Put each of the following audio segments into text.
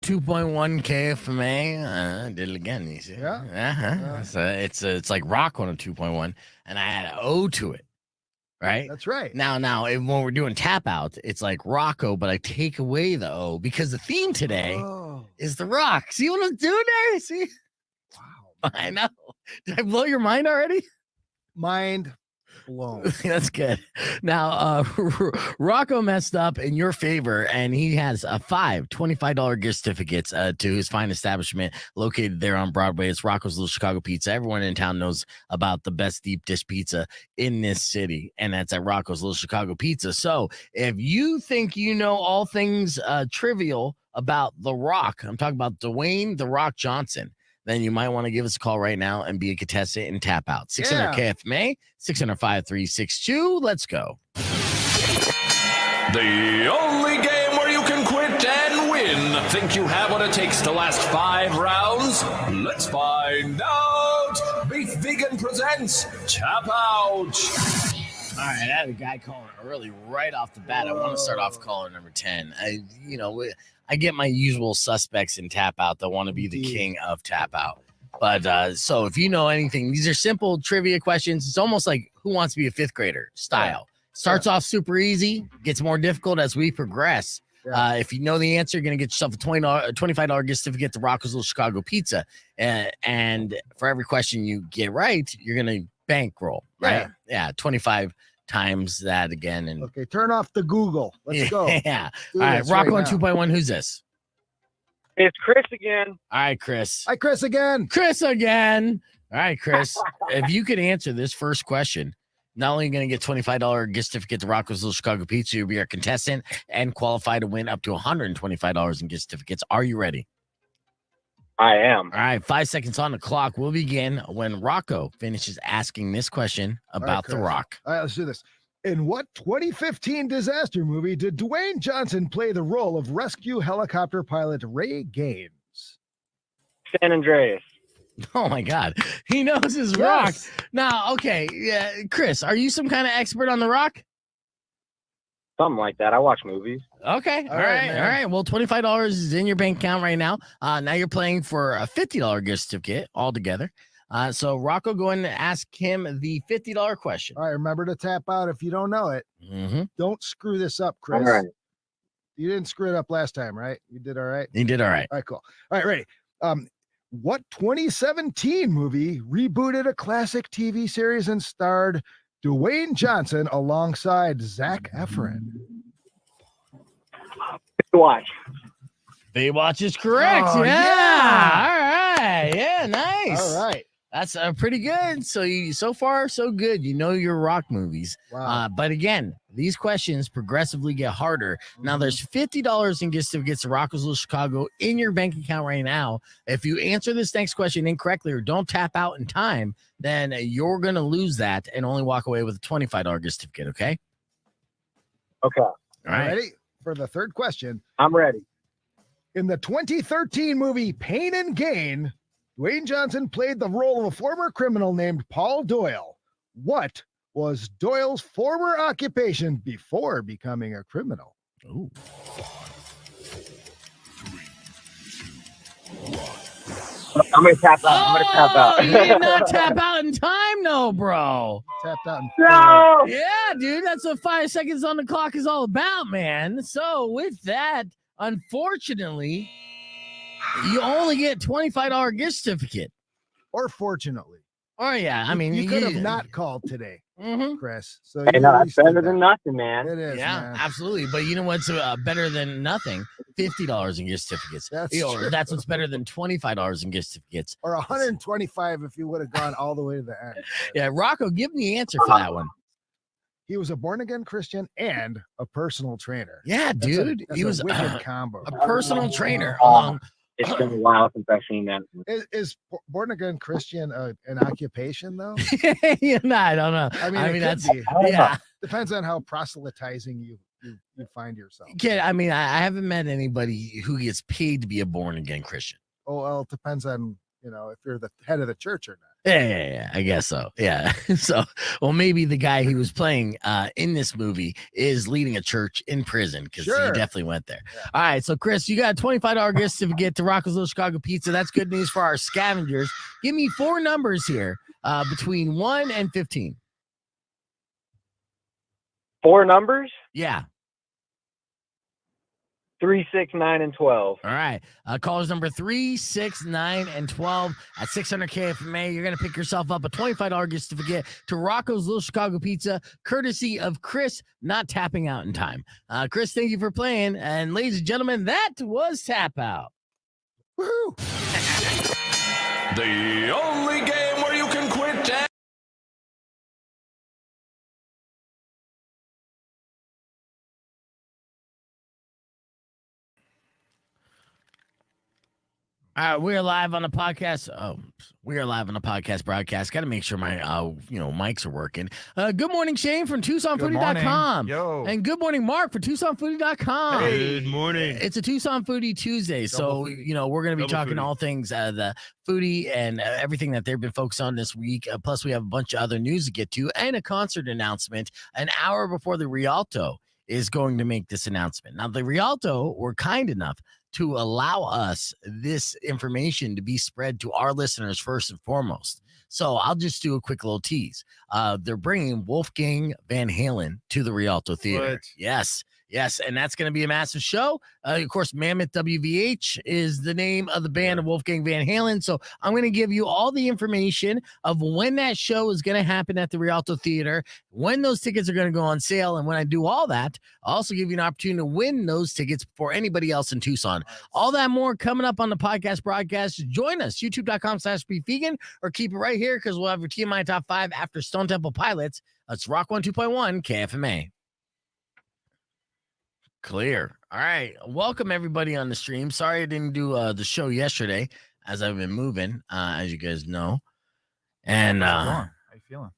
2.1 KFMA. I did it again. You see? Yeah. It's like Rocco on a 2.1, and I had an O to it. Right? That's right. Now, when we're doing tap out, it's like Rocco, but I take away the O because the theme today is The Rock. See what I'm doing there? See? Wow. I know. Did I blow your mind already? Mind blown. That's good. Now, Rocco messed up in your favor, and he has five $25 gift certificates to his fine establishment located there on Broadway. It's Rocco's Little Chicago Pizza. Everyone in town knows about the best deep dish pizza in this city, and that's at Rocco's Little Chicago Pizza. So if you think you know all things trivial about The Rock, I'm talking about Dwayne The Rock Johnson, then you might want to give us a call right now and be a contestant and tap out. 600 KFMA, 600-5362. Let's go. The only game where you can quit and win. Think you have what it takes to last 5 rounds? Let's find out. Beef Vegan presents Tap Out. All right, I had a guy calling early right off the bat. I want to start off caller number 10. I get my usual suspects in tap out that want to be the king of tap out. But so if you know anything, these are simple trivia questions. It's almost like Who Wants to Be a Fifth Grader style. Starts off super easy, gets more difficult as we progress. If you know the answer, you're going to get yourself a $25 gift certificate to Rocco's Little Chicago Pizza. And for every question you get right, you're going to bankroll, right? Yeah, 25 times that again. And okay, turn off the Google. Let's go. Yeah. All right, Rocco on 2.1. Who's this? It's Chris again. All right, Chris. Hi, Chris again. Chris again. All right, Chris. If you could answer this first question, not only are you going to get $25 gift certificate to Rocco's Little Chicago Pizza, you'll be our contestant and qualify to win up to $125 in gift certificates. Are you ready? I am. All right, 5 seconds on the clock. We'll begin when Rocco finishes asking this question about The Rock. All right, let's do this. In what 2015 disaster movie did Dwayne Johnson play the role of rescue helicopter pilot Ray Gaines? San Andreas. Oh, my God. He knows his Rock. Now, okay, Chris, are you some kind of expert on The Rock? Something like that. I watch movies. Okay. All right. Well, $25 is in your bank account right now. Now you're playing for a $50 gift certificate altogether. So Rocco, go ahead and ask him the $50 question. All right. Remember to tap out if you don't know it. Mm-hmm. Don't screw this up, Chris. All right. You didn't screw it up last time, right? You did all right? You did all right. All right, cool. All right, ready. What 2017 movie rebooted a classic TV series and starred Dwayne Johnson alongside Zac Efron? Watch. Baywatch is correct. Oh, yeah. All right. Yeah, nice. All right. That's pretty good. So far, so good. You know your Rock movies. Wow. But again, these questions progressively get harder. Now, there's $50 in gift certificates to Rocco's Little Chicago in your bank account right now. If you answer this next question incorrectly or don't tap out in time, then you're going to lose that and only walk away with a $25 gift certificate, okay? Okay. All right. Ready for the third question? I'm ready. In the 2013 movie Pain and Gain, Dwayne Johnson played the role of a former criminal named Paul Doyle. What was Doyle's former occupation before becoming a criminal? Ooh. I'm going to tap out. You did not tap out in time, no, bro. Tapped out. No! Yeah, dude, that's what 5 seconds on the clock is all about, man. So with that, unfortunately, you only get $25 gift certificate. Or fortunately. Oh, yeah. I mean, you could have not called today, Chris. So Hey, no, that's better than nothing, man. It is. Yeah, man. absolutely. But you know what's better than nothing? $50 in gift certificates. That's what's better than $25 in gift certificates. Or 125 if you would have gone all the way to the end. Yeah, Rocco, give me the answer for that one. He was a born-again Christian and a personal trainer. Yeah, dude. That's he was a wicked combo. a personal trainer along. It's been a while since I've seen that. Is born-again Christian an occupation, though? Yeah, no, I don't know. I mean that's depends on how proselytizing you find yourself. Kid, I mean, I haven't met anybody who gets paid to be a born-again Christian. Oh, well, it depends on if you're the head of the church or not. Yeah, I guess so. Yeah. So, well, maybe the guy he was playing in this movie is leading a church in prison because he definitely went there. Yeah. All right. So, Chris, you got a $25 gift certificate to Rocco's Little Chicago Pizza. That's good news for our scavengers. Give me 4 numbers here between 1 and 15. 4 numbers? Yeah. 3, 6, 9, and 12. All right. Callers number 3, 6, 9, and 12 at 600 KFMA. You're going to pick yourself up a $25 gift certificate to Rocco's Little Chicago Pizza, courtesy of Chris not tapping out in time. Chris, thank you for playing. And ladies and gentlemen, that was Tap Out. Woohoo! The only game where you can quit and we are live on the podcast. We are live on the podcast broadcast. Got to make sure my mics are working. Good morning, Shane from TucsonFoodie.com. Yo. And good morning, Mark from TucsonFoodie.com. Hey. Good morning. It's a Tucson Foodie Tuesday, so we're going to be talking all things the foodie and everything that they've been focused on this week. Plus, we have a bunch of other news to get to and a concert announcement an hour before the Rialto is going to make this announcement. Now, the Rialto were kind enough to allow us this information to be spread to our listeners first and foremost. So I'll just do a quick little tease. They're bringing Wolfgang Van Halen to the Rialto Theater. What? Yes, and that's going to be a massive show. Of course, Mammoth WVH is the name of the band of Wolfgang Van Halen. So I'm going to give you all the information of when that show is going to happen at the Rialto Theater, when those tickets are going to go on sale. And when I do all that, I'll also give you an opportunity to win those tickets before anybody else in Tucson. All that more coming up on the podcast broadcast. Join us, youtube.com/bevegan, or keep it right here because we'll have your TMI Top 5 after Stone Temple Pilots. Let's rock 102.1 KFMA. Clear. All right. Welcome everybody on the stream. Sorry I didn't do the show yesterday as I've been moving, as you guys know. And how you feeling?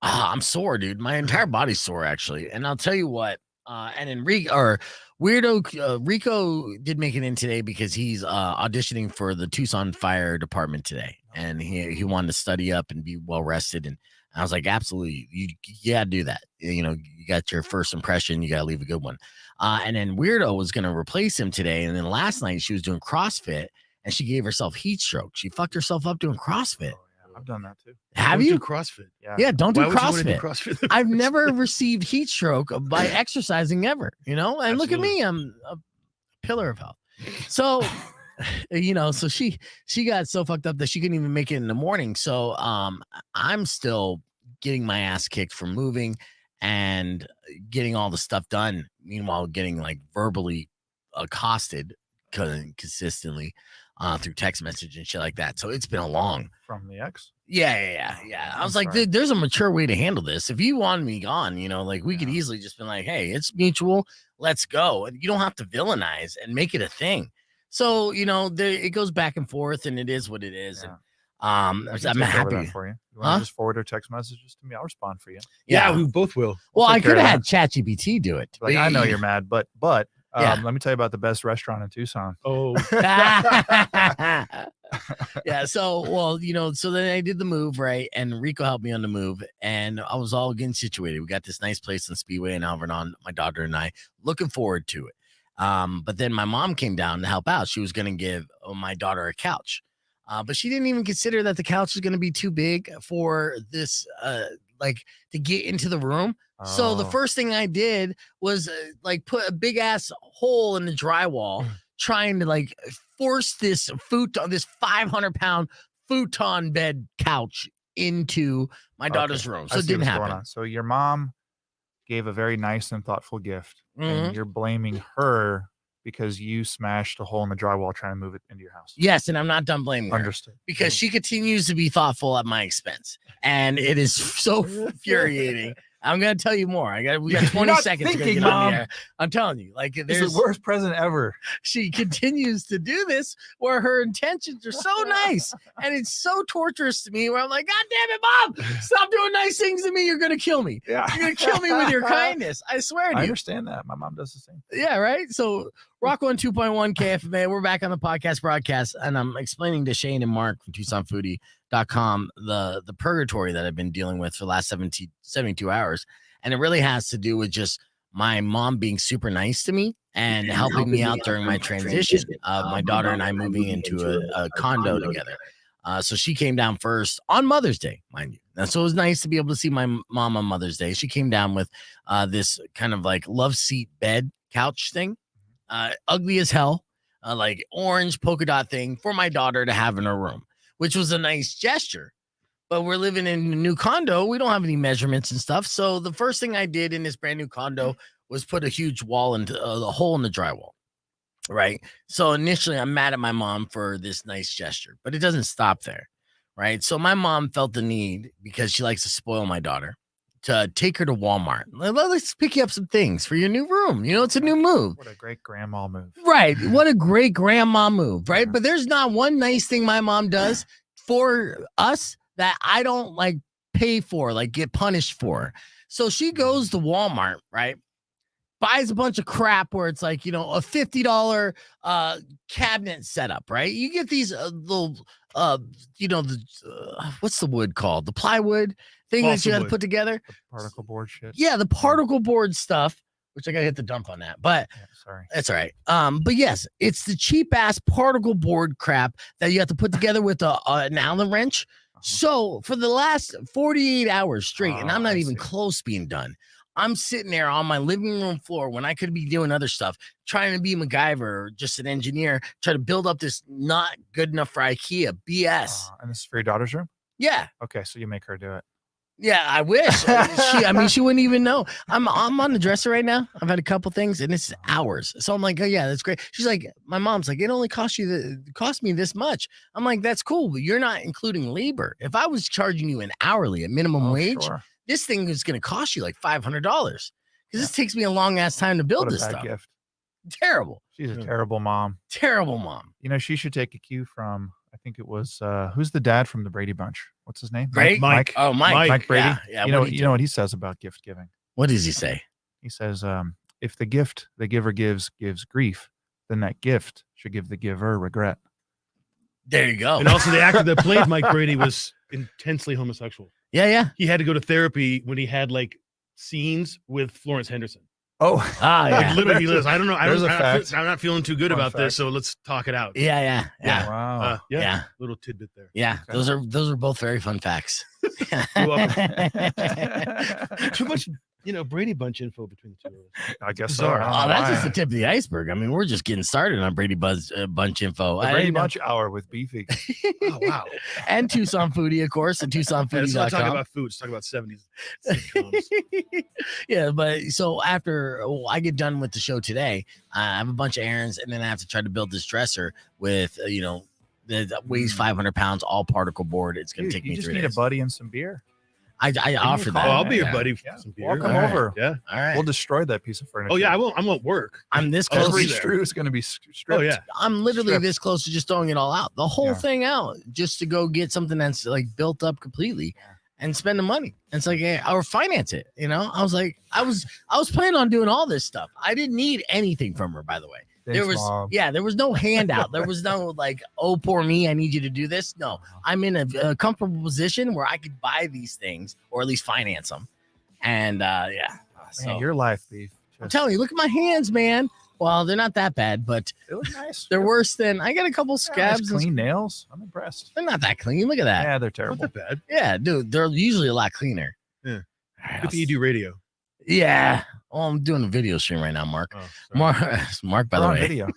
I'm sore, dude. My entire body's sore actually. And I'll tell you what. And Rico did make it in today because he's auditioning for the Tucson Fire Department today, and he wanted to study up and be well rested. And I was like, absolutely, you gotta do that. You got your first impression, you gotta leave a good one. And then Weirdo was gonna replace him today. And then last night she was doing CrossFit and she gave herself heat stroke. She fucked herself up doing CrossFit. Oh, yeah. I've done that too. Have Don't you? do CrossFit? Yeah, don't do Why would you wanna CrossFit. do CrossFit? I've never received heat stroke by exercising ever, And Absolutely. look at me, I'm a pillar of health. So, so she got so fucked up that she couldn't even make it in the morning. So, I'm still getting my ass kicked for moving and getting all the stuff done. Meanwhile, getting like verbally accosted consistently through text message and shit like that. So it's been a long. From the ex? Yeah. I was like, there's a mature way to handle this. If you wanted me gone, we could easily just been like, hey, it's mutual. Let's go. And you don't have to villainize and make it a thing. So, it goes back and forth and it is what it is. Yeah. And I'm happy for you. You want to just forward her text messages to me? I'll respond for you. Yeah, we both will. Well, I take care could of have had ChatGPT do it. Like, I know you're mad, but Yeah. let me tell you about the best restaurant in Tucson. Oh, Yeah. So then I did the move, right? And Rico helped me on the move, and I was all getting situated. We got this nice place in Speedway in Alvernon, my daughter and I, looking forward to it. But then my mom came down to help out. She was going to give my daughter a couch. But she didn't even consider that the couch was going to be too big for this, to get into the room. So the first thing I did was put a big ass hole in the drywall, trying to force this 500-pound futon bed couch into my daughter's room. So it didn't happen. So your mom gave a very nice and thoughtful gift, Mhm. and you're blaming her because you smashed a hole in the drywall trying to move it into your house. Yes, and I'm not done blaming her. Understood. Because she continues to be thoughtful at my expense, and it is so infuriating. I'm gonna tell you more. We got You're 20 not seconds to thinking, get on Mom. the air. I'm telling you, like It's there's the worst present ever. she continues to do this where her intentions are so nice and it's so torturous to me where I'm like, God damn it, Mom, stop doing nice things to me. You're gonna kill me. Yeah. You're gonna kill me with your kindness. I swear to I you. understand that. My mom does the same. Yeah, right. So Rocco on 2.1 KFMA. We're back on the podcast broadcast, and I'm explaining to Shane and Mark from TucsonFoodie.com the purgatory that I've been dealing with for the last 72 hours. And it really has to do with just my mom being super nice to me and helping me out during my transition of my daughter and I moving into a condo together. So she came down first on Mother's Day, mind you. And so it was nice to be able to see my mom on Mother's Day. She came down with this kind of like love seat bed couch thing, ugly as hell, like orange polka dot thing for my daughter to have in her room, which was a nice gesture. But we're living in a new condo. We don't have any measurements and stuff. So the first thing I did in this brand new condo was put a huge wall into the hole in the drywall. Right. So initially, I'm mad at my mom for this nice gesture, but it doesn't stop there. Right. So my mom felt the need, because she likes to spoil my daughter, to take her to Walmart. Let's pick you up some things for your new room. You know, it's a new move. What a great grandma move. Right. What a great grandma move. Right. But there's not one nice thing my mom does for us that I don't like pay for, like get punished for. So she goes to Walmart, right? Buys a bunch of crap where it's like, you know, a $50 cabinet setup, right? You get these little, you know, what's the wood called? The plywood thing that you got to put together. The particle board shit. Yeah, the particle board stuff, which I got to hit the dump on that. But Yeah, sorry. that's all right. But yes, it's the cheap ass particle board crap that you have to put together with an Allen wrench. So for the last 48 hours straight, and I'm not I even see. close being done, I'm sitting there on my living room floor when I could be doing other stuff, trying to be MacGyver or just an engineer, try to build up this not good enough for IKEA BS. And this is for your daughter's room? Yeah. Okay, so you make her do it. Yeah, I wish. She wouldn't even know. I'm on the dresser right now. I've had a couple things, and it's hours. So I'm like, oh yeah, that's great. She's like, my mom's like, it only cost me this much. I'm like, that's cool, but you're not including labor. If I was charging you an hourly at minimum wage, Sure. this thing is going to cost you like $500 because this takes me a long ass time to build What a this bad stuff. gift. Terrible, She's a terrible mom. terrible mom. You know, she should take a cue from, I think it was, who's the dad from the Brady Bunch? What's his name? Great, Mike. Oh, Mike. Mike Brady. Yeah. You know what he says about gift giving? What does he say? He says, if the gift the giver gives grief, then that gift should give the giver regret. There you go. And also, the actor that played Mike Brady was intensely homosexual. Yeah. He had to go to therapy when he had like scenes with Florence Henderson. Oh, Ah, Like yeah. literally, he lives. I don't know. There's a fact. I'm not feeling too good Fun about fact. this, so let's talk it out. Yeah. wow. Yeah. Little tidbit there. Yeah. Okay. Those are both very fun facts. You're Too much, Brady Bunch info between the two of us. I guess so. Bizarre. I don't Oh, know that's why. just the tip of the iceberg. I mean, we're just getting started on Brady Bunch info. The I Brady didn't know- Bunch Hour with Beefy. Oh wow. and Tucson Foodie, of course, and Let's not talk TucsonFoodie.com. about food. Let's talk about 70s sitcoms. Yeah, but so after I get done with the show today, I have a bunch of errands, and then I have to try to build this dresser with, that weighs 500 pounds, all particle board. It's going Dude, to take you me just 3 need a days. buddy and some beer. I me a offer call. that. Oh, I'll be your Yeah. buddy for Yeah. some beer. Walk 'em All right. over. Yeah. All right. We'll destroy that piece of furniture. Oh yeah, I won't work. I'm this I'll close. be Every there. screw is going to be stripped. Oh yeah. I'm literally Stripped. this close to just throwing it all out, the whole Yeah. thing out, just to go get something that's like built up completely and spend the money. And it's like, hey, or finance it. I was like, I was planning on doing all this stuff. I didn't need anything from her, by the way. There Thanks, was, Mom. there was no handout. There was no like, oh, poor me, I need you to do this. No, I'm in a comfortable position where I could buy these things or at least finance them. And so Man, your life, Beef. I'm telling you, look at my hands, man. Well, they're not that bad, but They look nice. they're worse than I got a couple Yeah, nice scabs. and- clean nails. I'm impressed. They're not that clean. Look at that. Yeah, they're Not terrible. that bad. Yeah, dude, they're usually a lot cleaner. Yeah. All right, Good thing you do radio. Yeah. Oh, I'm doing a video stream right now, Mark. Oh, sorry. Mark, by We're the on way. video.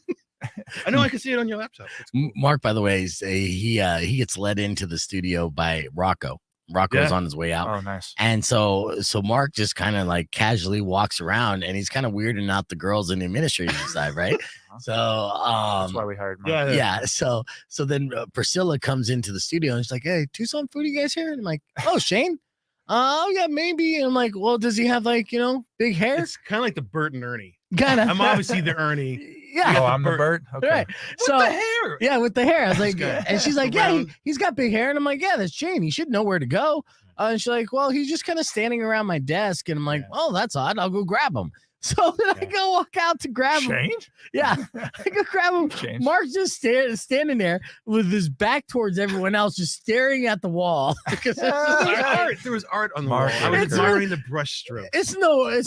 I know I can see it on your laptop. It's cool. Mark, by the way, is he gets led into the studio by Rocco. Rocco's Yeah. on his way out. Oh, nice. And so Mark just kind of like casually walks around and he's kind of weirding out the girls in the administration side, right? So That's why we hired Mike. Yeah. So then Priscilla comes into the studio and she's like, "Hey, Tucson Foodie guys here?" And I'm like, "Oh, Shane, Oh yeah, maybe. And I'm like, well, does he have like, big hair? It's kind of like the Bert and Ernie. Kind of. I'm obviously the Ernie. Yeah. Oh, I'm the Bert. Okay. Right. With So the hair. yeah, with the hair. I was This like, guy. and she's like, yeah, Around. he's got big hair. And I'm like, yeah, that's Shane. He should know where to go. And she's like, well, he's just kind of standing around my desk. And I'm like, Yeah. oh, that's odd. I'll go grab him. So then I Yeah. go walk out to grab him. Shane? Yeah, I go grab him. Change. Mark's just standing there with his back towards everyone else, just staring at the wall. Because There was art. There was art on the wall. Mark I was Whitaker. admiring the brush stroke. it's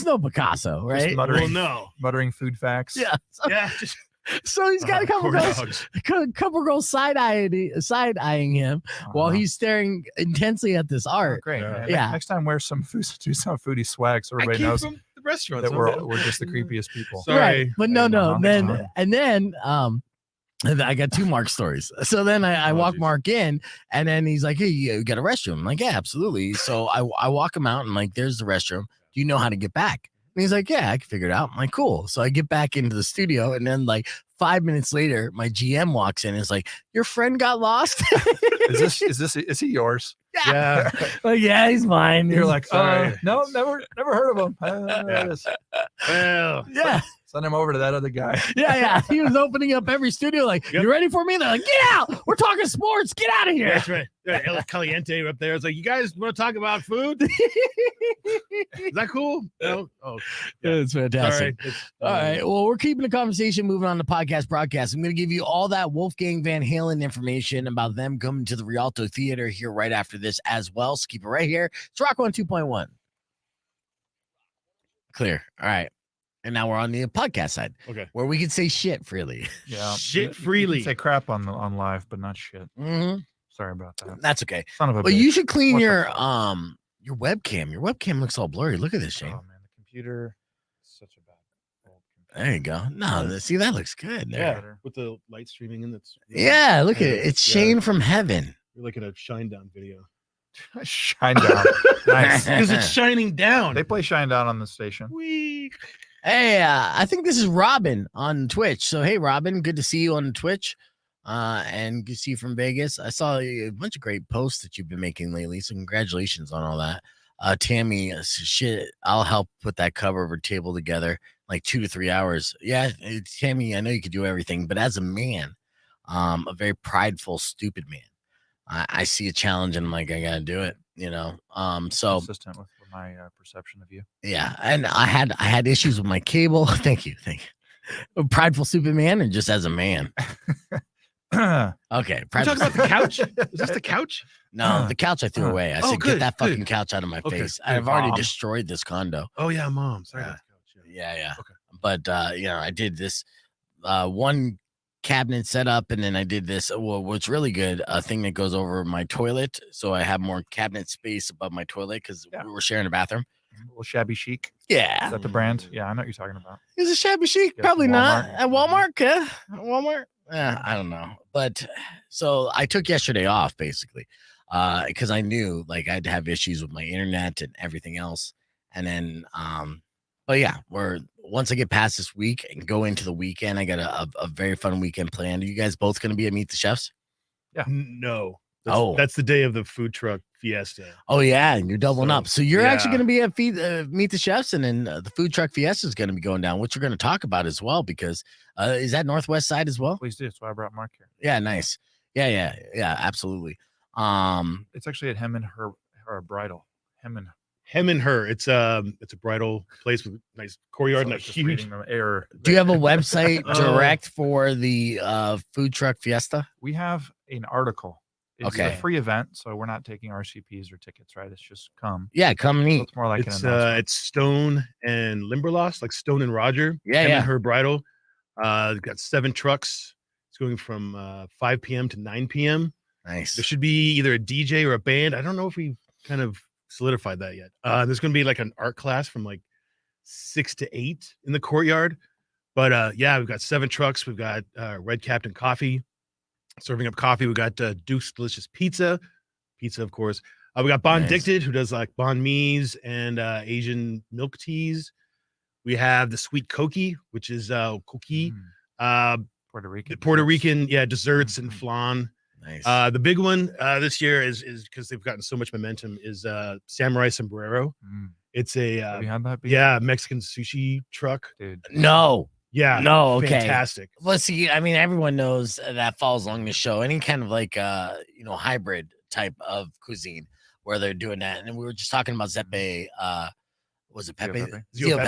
no Picasso, right? Just muttering, Well, no. muttering food facts. Yeah. So, Yeah. Just so he's got a couple corn girls, dogs. couple girls side eyeing him while Uh-huh. he's staring intensely at this Oh, art. great. Yeah. man. Yeah. Next time, wear some Tucson Foodie swag so I everybody came knows from the restaurant. that so we're just the creepiest people. Sorry. Right. But no. Uh-huh. Then Uh-huh. and then I got two Mark stories. So then I Oh, walk geez. Mark in, and then he's like, hey, you got a restroom? I'm like, yeah, absolutely. So I walk him out and like, there's the restroom. Do you know how to get back? And he's like, yeah, I can figure it out. I'm like, cool. So I get back into the studio, and then like 5 minutes later, my GM walks in and is like, your friend got lost? Is he yours? Yeah. Like, yeah, he's mine. You're like, Sorry. no, never heard of him. Yeah. Yes. Well, yeah. Send him over to that other guy. Yeah. He was opening up every studio like, Yep. you ready for me? They're like, get out. We're talking sports. Get out of here. that's right. Yeah, El Caliente up there. It's like, you guys want to talk about food? Is that cool? No. Oh, yeah. It's fantastic. Sorry. It's, All right. Well, we're keeping the conversation moving on the podcast broadcast. I'm going to give you all that Wolfgang Van Halen information about them coming to the Rialto Theater here right after this as well. So keep it right here. It's Rocco on 2.1. Clear. All right. And now we're on the podcast side Okay. where we can say shit freely. Yeah. Shit You can freely. say crap on live, but not shit. Mm-hmm. Sorry about that. That's okay. Son of a But bitch. you should clean What the your fuck? your webcam. Your webcam looks all blurry. Look at this, Oh Shane. man, the computer is such a bad old computer. There you go. No, see, that looks good there. Yeah. With the light streaming in, that's Yeah, look at it. Yeah. It's Shane from heaven. You're like in a shine down video. Shine down. Nice. Because it's shining down. They play Shine Down on the station. Wee. Hey, I think this is Robin on Twitch. So, hey, Robin, good to see you on Twitch. And good to see you from Vegas. I saw a bunch of great posts that you've been making lately. So, congratulations on all that. Tammy, shit, I'll help put that cover of her table together like 2 to 3 hours. Yeah, Tammy, I know you could do everything, but as a man, a very prideful, stupid man, I see a challenge and I'm like, I gotta do it, So Consistent with my perception of you. yeah, and I had issues with my cable. Thank you. A prideful, stupid man, and just as a man. Okay, You prideful. talking about the couch? Is this the couch? No, the couch I threw away. I Oh, said, good, get that fucking good. couch out of my Okay, face. good. I've already Mom. destroyed this condo. Oh yeah, mom. Sorry about the couch. Yeah. Okay. But I did this one cabinet setup, and then I did this. Well, what's really good, a thing that goes over my toilet, so I have more cabinet space above my toilet because Yeah. we were sharing a bathroom. A little shabby chic. Yeah, Is that the brand? Yeah, I know what you're talking about. is it shabby chic? Yeah, Probably not. Walmart. At Walmart, yeah. At Walmart. I don't know. But so I took yesterday off basically because I knew like I'd have issues with my internet and everything else. And then, but yeah, once I get past this week and go into the weekend, I got a very fun weekend planned. Are you guys both going to be at Meet the Chefs? No. Oh. That's the day of the food truck fiesta. Oh yeah, and you're doubling So, up. So you're actually yeah. going to be at Meet the Chefs, and then the food truck fiesta is going to be going down, which we're going to talk about as well. Because is that Northwest side as well? Please do. That's why I brought Mark here. Yeah, nice. Yeah, absolutely. It's actually at him and her bridal. Him and Her. It's a bridal place with nice courtyard and a just huge. reading the air. Do you have a website Oh. direct for the food truck fiesta? We have an article. It's Okay. a free event, so we're not taking RCPs or tickets, right? It's just come. Yeah, come So meet. it's more like an It's announcement. it's Stone and Limberlost, like Stone and Roger. Yeah, Him yeah. and Her bridal. They've got 7 trucks. It's going from 5 p.m. to 9 p.m. Nice. There should be either a DJ or a band. I don't know if we kind of solidified that yet. There's going to be like an art class from like 6 to 8 in the courtyard. But yeah, we've got 7 trucks. We've got Red Captain Coffee serving up coffee. We got Duke's Delicious Pizza, of course. We got Bon Nice. Dicted, who does like banh mi's and Asian milk teas. We have the Sweet Koki, which is cookie, Mm, Puerto Rican. Puerto desserts. Rican, desserts and Mhm. flan. Nice. The big one this year is because they've gotten so much momentum is Samurai Sombrero. It's a Have you had that? Mexican sushi truck. Dude. No. Yeah, No, okay. fantastic. Well, see, I mean, everyone knows that falls along the show. Any kind of like hybrid type of cuisine where they're doing that. And we were just talking about Zepe. Was it Pepe? Zio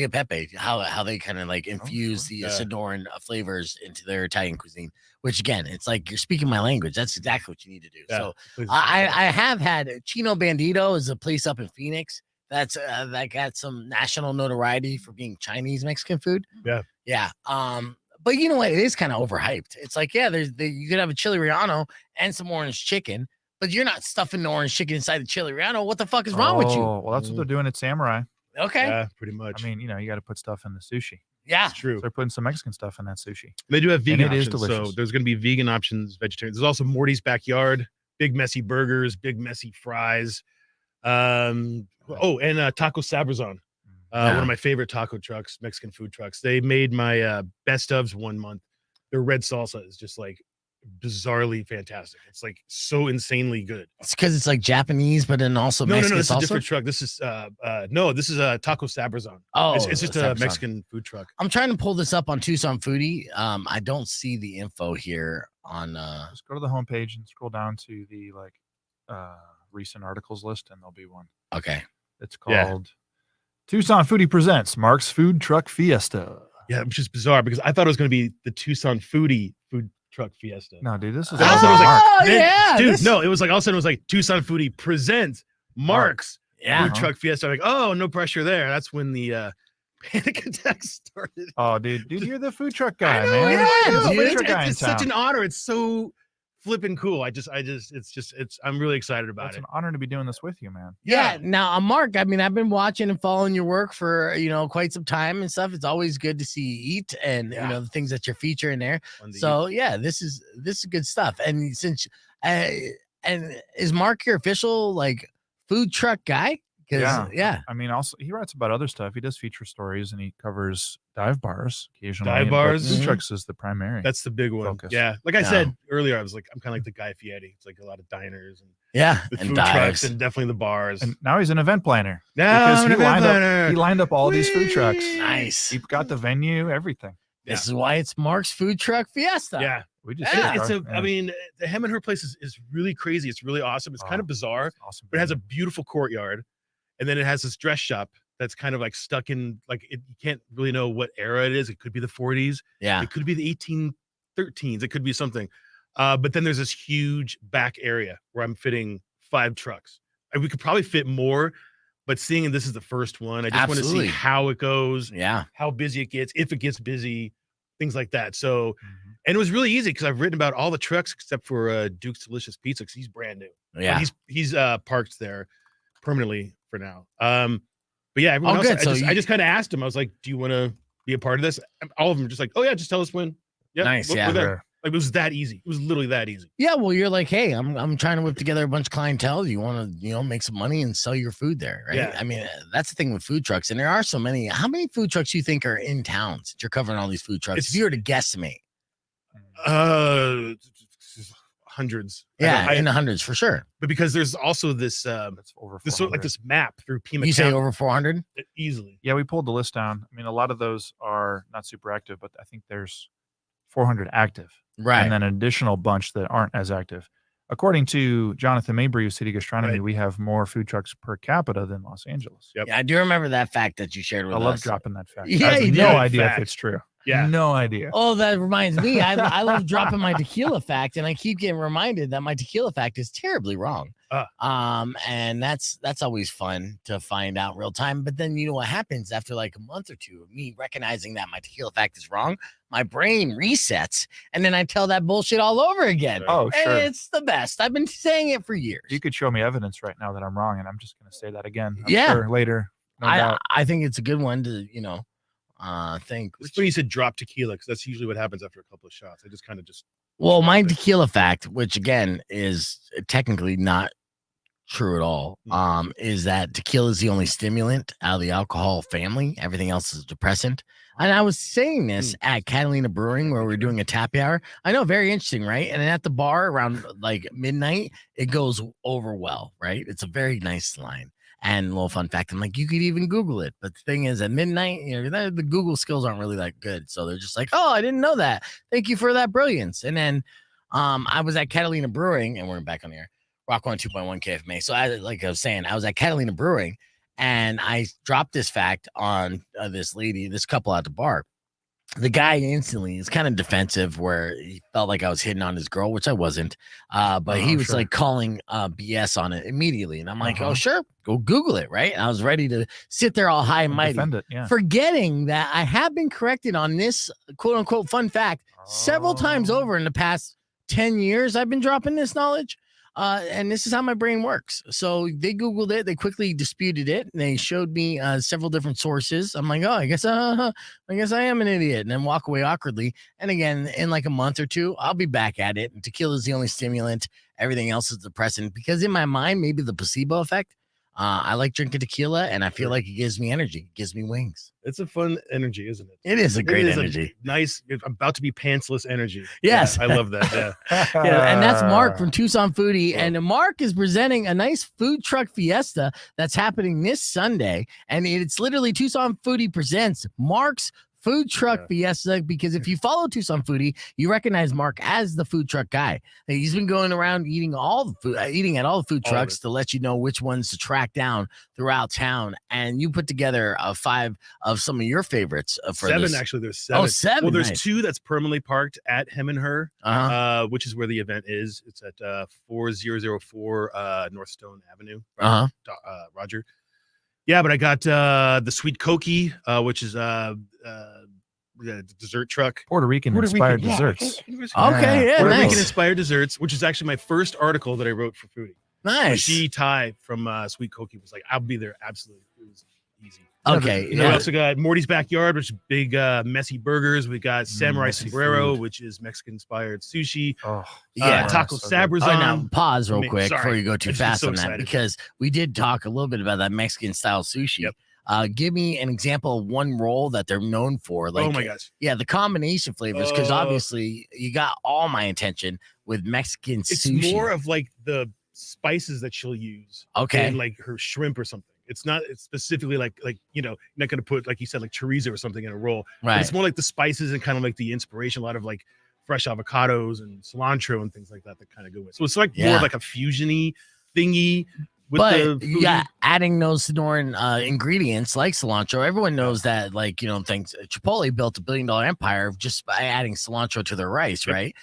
Pepe. How they kind of like infuse the Sonoran flavors into their Italian cuisine. Which again, it's like you're speaking my language. That's exactly what you need to do. Yeah, so I have had Chino Bandito is a place up in Phoenix. That got some national notoriety for being Chinese Mexican food. Yeah. But you know what? It is kind of overhyped. It's like, yeah, you could have a chili relleno and some orange chicken, but you're not stuffing the orange chicken inside the chili relleno. What the fuck is wrong with you? Well, that's what they're doing at Samurai. Okay. Yeah, pretty much. I mean, you got to put stuff in the sushi. Yeah, it's true. So they're putting some Mexican stuff in that sushi. They do have vegan and it options, is delicious. so there's going to be vegan options, vegetarian. There's also Morty's Backyard, big messy burgers, big messy fries. And Taco Sabrazon, one of my favorite taco trucks, Mexican food trucks. They made my best ofs 1 month. Their red salsa is just like bizarrely fantastic. It's like so insanely good. It's because it's like Japanese, but then also Mexican this is a salsa? different truck. This is this is a Taco Sabrazon. Oh, it's just a Mexican food truck. I'm trying to pull this up on Tucson Foodie. I don't see the info here on. Just go to the homepage and scroll down to the recent articles list, and there'll be one. Okay. It's called Tucson Foodie Presents Mark's Food Truck Fiesta. Yeah, which is bizarre because I thought it was going to be the Tucson Foodie food truck fiesta. No, dude, this is all of a sudden it was like, yeah, dude, no, it was like all of a sudden it was like Tucson Foodie presents Mark's food truck fiesta. I'm like, oh, no pressure there. That's when the panic attack started. Oh, dude, you're the food truck guy, know, man. yeah, You're the dude, food truck guy in it's such town. an honor. It's so flipping cool. I'm really excited about It's it. an honor to be doing this with you, man. Yeah. Now, Mark, I mean, I've been watching and following your work for, quite some time and stuff. It's always good to see you eat and, the things that you're featuring there. So, yeah, this is good stuff. And since, and is Mark your official, like, food truck guy? Yeah. I mean, also, he writes about other stuff. He does feature stories and he covers dive bars occasionally. Dive bars. Food trucks is the primary. That's the big one. Focus. Yeah. Like I said earlier, I was like, I'm kind of like the Guy Fieri. It's like a lot of diners and the and food dives. trucks and definitely the bars. And now he's an event planner. Now Because he lined up all these food trucks. Nice. He got the venue, everything. This is why it's Mark's Food Truck Fiesta. Yeah. We just I mean, the Hem and Her place is really crazy. It's really awesome. It's kind of bizarre, awesome, but it has a beautiful courtyard. And then it has this dress shop that's kind of like stuck in, like, you can't really know what era it is. It could be the 40s. Yeah. It could be the 1813s. It could be something. But then there's this huge back area where I'm fitting 5 trucks. And we could probably fit more, but seeing this is the first one, I just want to see how it goes. Yeah. How busy it gets, if it gets busy, things like that. So, and it was really easy because I've written about all the trucks except for Duke's Delicious Pizza because he's brand new. Yeah. But he's parked there permanently for now. But yeah, everyone else, good. I just kind of asked him. I was like, "Do you want to be a part of this?" And all of them are just like, "Oh yeah, just tell us when." Yeah, nice. we're there. Like, it was that easy. It was literally that easy. Yeah, well, you're like, hey, I'm trying to whip together a bunch of clientele. You want to, make some money and sell your food there, right? Yeah. I mean, that's the thing with food trucks, and there are so many. How many food trucks do you think are in town since you're covering all these food trucks? If you were to guesstimate, hundreds. Yeah, in the hundreds for sure. But because there's also this that's over this sort of like this map through Pima. You say County. over 400 easily. Yeah, we pulled the list down. I mean, a lot of those are not super active, but I think there's 400 active, right? And then an additional bunch that aren't as active. According to Jonathan Mabry of City Gastronomy, we have more food trucks per capita than Los Angeles. Yep. Yeah, I do remember that fact that you shared with us. I love dropping that fact. Yeah, I have you no did. idea Fact. if it's true. Yeah. No idea. Oh, that reminds me. I love dropping my tequila fact, and I keep getting reminded that my tequila fact is terribly wrong. And that's always fun to find out real time. But then you know what happens after like a month or two of me recognizing that my tequila fact is wrong, my brain resets, and then I tell that bullshit all over again. Oh, sure. And it's the best. I've been saying it for years. You could show me evidence right now that I'm wrong, and I'm just going to say that again. I'm Yeah. sure later. No doubt. I think it's a good one to think. It's funny you said drop tequila because that's usually what happens after a couple of shots. I just kind of Well, my tequila fact, which again is technically not true at all, is that tequila is the only stimulant out of the alcohol family. Everything else is depressant. And I was saying this at Catalina Brewing where we're doing a tappy hour. I know, very interesting, right? And then at the bar around like midnight, it goes over well, right? It's a very nice line. And a little fun fact, I'm like, you could even Google it. But the thing is, at midnight, the Google skills aren't really that good. So they're just like, oh, I didn't know that. Thank you for that brilliance. And then I was at Catalina Brewing, and we're back on here. Rocco on 2.1 KFMA. So I was saying, I was at Catalina Brewing, and I dropped this fact on this couple at the bar. The guy instantly is kind of defensive where he felt like I was hitting on his girl, which I wasn't. But he was like calling BS on it immediately. And I'm like, oh, sure, go Google it. Right. And I was ready to sit there all high and mighty, forgetting that I have been corrected on this quote unquote fun fact several times over in the past 10 years. I've been dropping this knowledge. And this is how my brain works. So they Googled it. They quickly disputed it. And they showed me several different sources. I'm like, oh, I guess I am an idiot. And then walk away awkwardly. And again, in like a month or two, I'll be back at it. And tequila is the only stimulant. Everything else is depressant. Because in my mind, maybe the placebo effect. I like drinking tequila, and I feel like it gives me energy. It gives me wings. It's a fun energy, isn't it? It is a great energy. Nice, about to be pantsless energy. Yes. Yeah, I love that. Yeah. Yeah, and that's Mark from Tucson Foodie. And Mark is presenting a nice food truck fiesta that's happening this Sunday. And it's literally Tucson Foodie presents Mark's Food Truck Fiesta, because if you follow Tucson Foodie, you recognize Mark as the food truck guy. He's been going around eating at all the food trucks to let you know which ones to track down throughout town. And you put together 5 of some of your favorites for 7, this. actually. There's 7. Oh, 7. Well, there's nice. 2 that's permanently parked at Hem and Her, which is where the event is. It's at 4004 North Stone Avenue. Roger. Yeah, but I got the Sweet Cokie, which is the dessert truck. Puerto Rican inspired desserts. Okay, yeah, Puerto nice. Rican inspired desserts, which is actually my first article that I wrote for Foodie. Nice. She Ty from Sweet Cokie was like, I'll be there. Absolutely. It was easy. Okay. We also got Morty's Backyard, which is big messy burgers. We got Samurai Sombrero, which is Mexican inspired sushi. Taco Sabras. Now pause real quick before you go too fast on that, excited. because we did talk a little bit about that Mexican style sushi. Yep. Give me an example of one roll that they're known for. Like, oh my gosh. Yeah, the combination flavors, because obviously you got all my attention with Mexican sushi. It's more of like the spices that she'll use. Okay. And like her shrimp or something. It's specifically like you're not gonna put, like you said, like chorizo or something in a roll. Right. But it's more like the spices and kind of like the inspiration, a lot of like fresh avocados and cilantro and things like that kind of go with. So it's like more of like a fusiony thingy. But adding those Sonoran ingredients like cilantro. Everyone knows that, like, things. Chipotle built a $1 billion empire just by adding cilantro to their rice, right?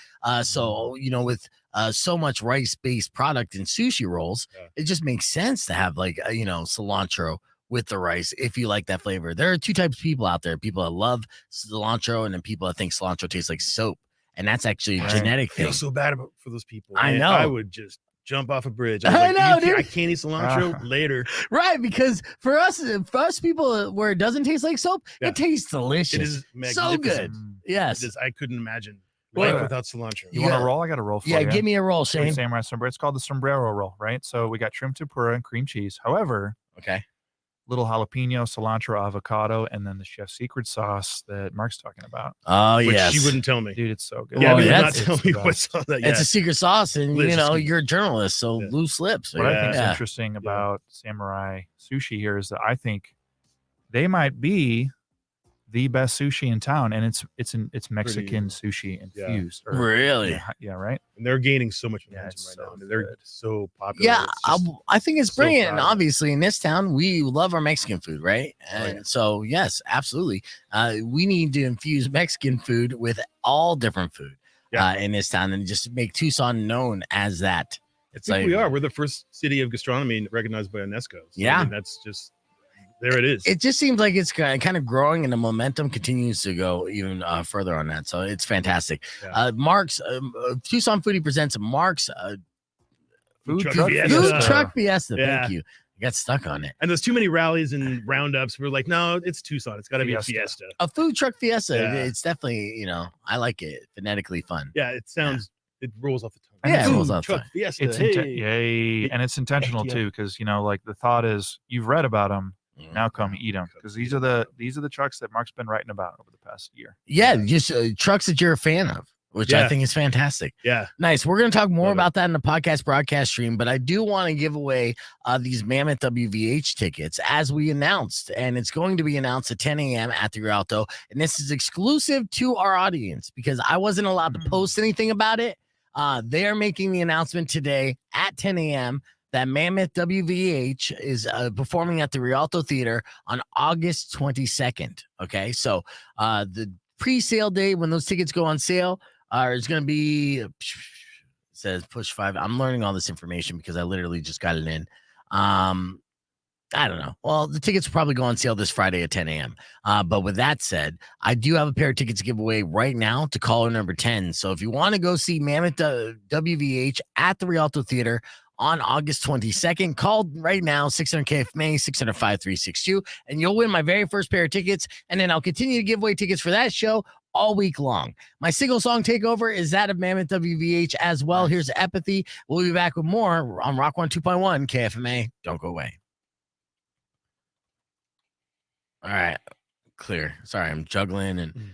So with so much rice-based product in sushi rolls, it just makes sense to have like cilantro with the rice if you like that flavor. There are 2 types of people out there: people that love cilantro, and then people that think cilantro tastes like soap. And that's actually a genetic thing. I feel so bad for those people. I know. I would just jump off a bridge. I know, dude. I can't eat cilantro later. Right, because for us people where it doesn't taste like soap, it tastes delicious. It is so good. Yes. I couldn't imagine life without cilantro. You want a roll? I got a roll for you. Yeah, give me a roll, Shane. Samurai Sombrero. It's called the sombrero roll, right? So we got shrimp tempura and cream cheese. However, little jalapeno, cilantro, avocado, and then the chef's secret sauce that Mark's talking about. Oh, which yes. she wouldn't tell me. Dude, it's so good. Yeah, well, not tell me what's on that. It's a secret sauce, and Liz, you're a journalist, so loose lips. What I think is interesting about Samurai Sushi here is that I think they might be the best sushi in town, and it's Mexican sushi infused. Really? Yeah, right. And they're gaining so much momentum right now. I mean, they're so popular. Yeah, I think it's brilliant. And obviously, in this town, we love our Mexican food, right? And so, yes, absolutely. We need to infuse Mexican food with all different food in this town, and just make Tucson known as that. It's like we are. We're the first city of gastronomy recognized by UNESCO. So, I mean, that's just. There it is. It just seems like it's kind of growing, and the momentum continues to go even further on that. So it's fantastic. Mark's Tucson Foodie presents Mark's Food Truck Fiesta. Thank you. I got stuck on it. And there's too many rallies and roundups. We're like, no, it's Tucson. It's got to be a fiesta. A food truck fiesta. Yeah. It's definitely, I like it. Phonetically fun. Yeah, it sounds. It rolls off the tongue. Yeah, it rolls off the tongue. Fiesta. It's yay, and it's intentional too, because like the thought is you've read about them. Now come eat them, because these are the trucks that Mark's been writing about over the past year. Yeah, just trucks that you're a fan of, which I think is fantastic. Yeah. Nice. We're going to talk more Love it. about that in the podcast broadcast stream, but I do want to give away these Mammoth WVH tickets as we announced, and it's going to be announced at 10 a.m. at the Rialto, and this is exclusive to our audience because I wasn't allowed to post anything about it. They are making the announcement today at 10 a.m. that Mammoth WVH is performing at the Rialto Theater on August 22nd. Okay, so the pre-sale day when those tickets go on sale is going to be, it says push 5. I'm learning all this information because I literally just got it in. I don't know. Well, the tickets will probably go on sale this Friday at 10 a.m. But with that said, I do have a pair of tickets to give away right now to caller number 10. So if you want to go see Mammoth WVH at the Rialto Theater on August 22nd, call right now, 600-KFMA, 600-5362, and you'll win my very first pair of tickets. And then I'll continue to give away tickets for that show all week long. My single song takeover is that of Mammoth WVH as well. Here's Apathy. We'll be back with more on Rock 102.1 KFMA. Don't go away. All right, clear. Sorry, I'm juggling, and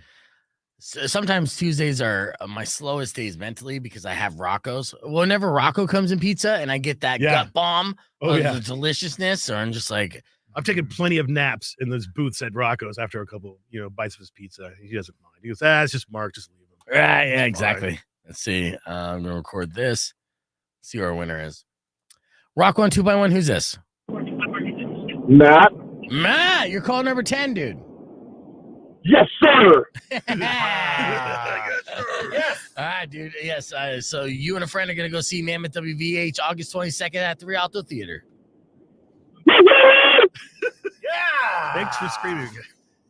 sometimes Tuesdays are my slowest days mentally because I have Rocco's. Whenever Rocco comes in pizza, and I get that gut bomb of the deliciousness, or I'm just like, I've taken plenty of naps in those booths at Rocco's after a couple, bites of his pizza. He doesn't mind. He goes, it's just Mark. Just leave him. Right? Yeah, exactly. Let's see. I'm gonna record this. See who our winner is. Rock 102.1. Who's this? Matt, you're calling number 10, dude. Yes, sir. All right, dude. Yes. So you and a friend are going to go see Mammoth WVH August 22nd at the Rialto Theater. Yeah. Thanks for screaming.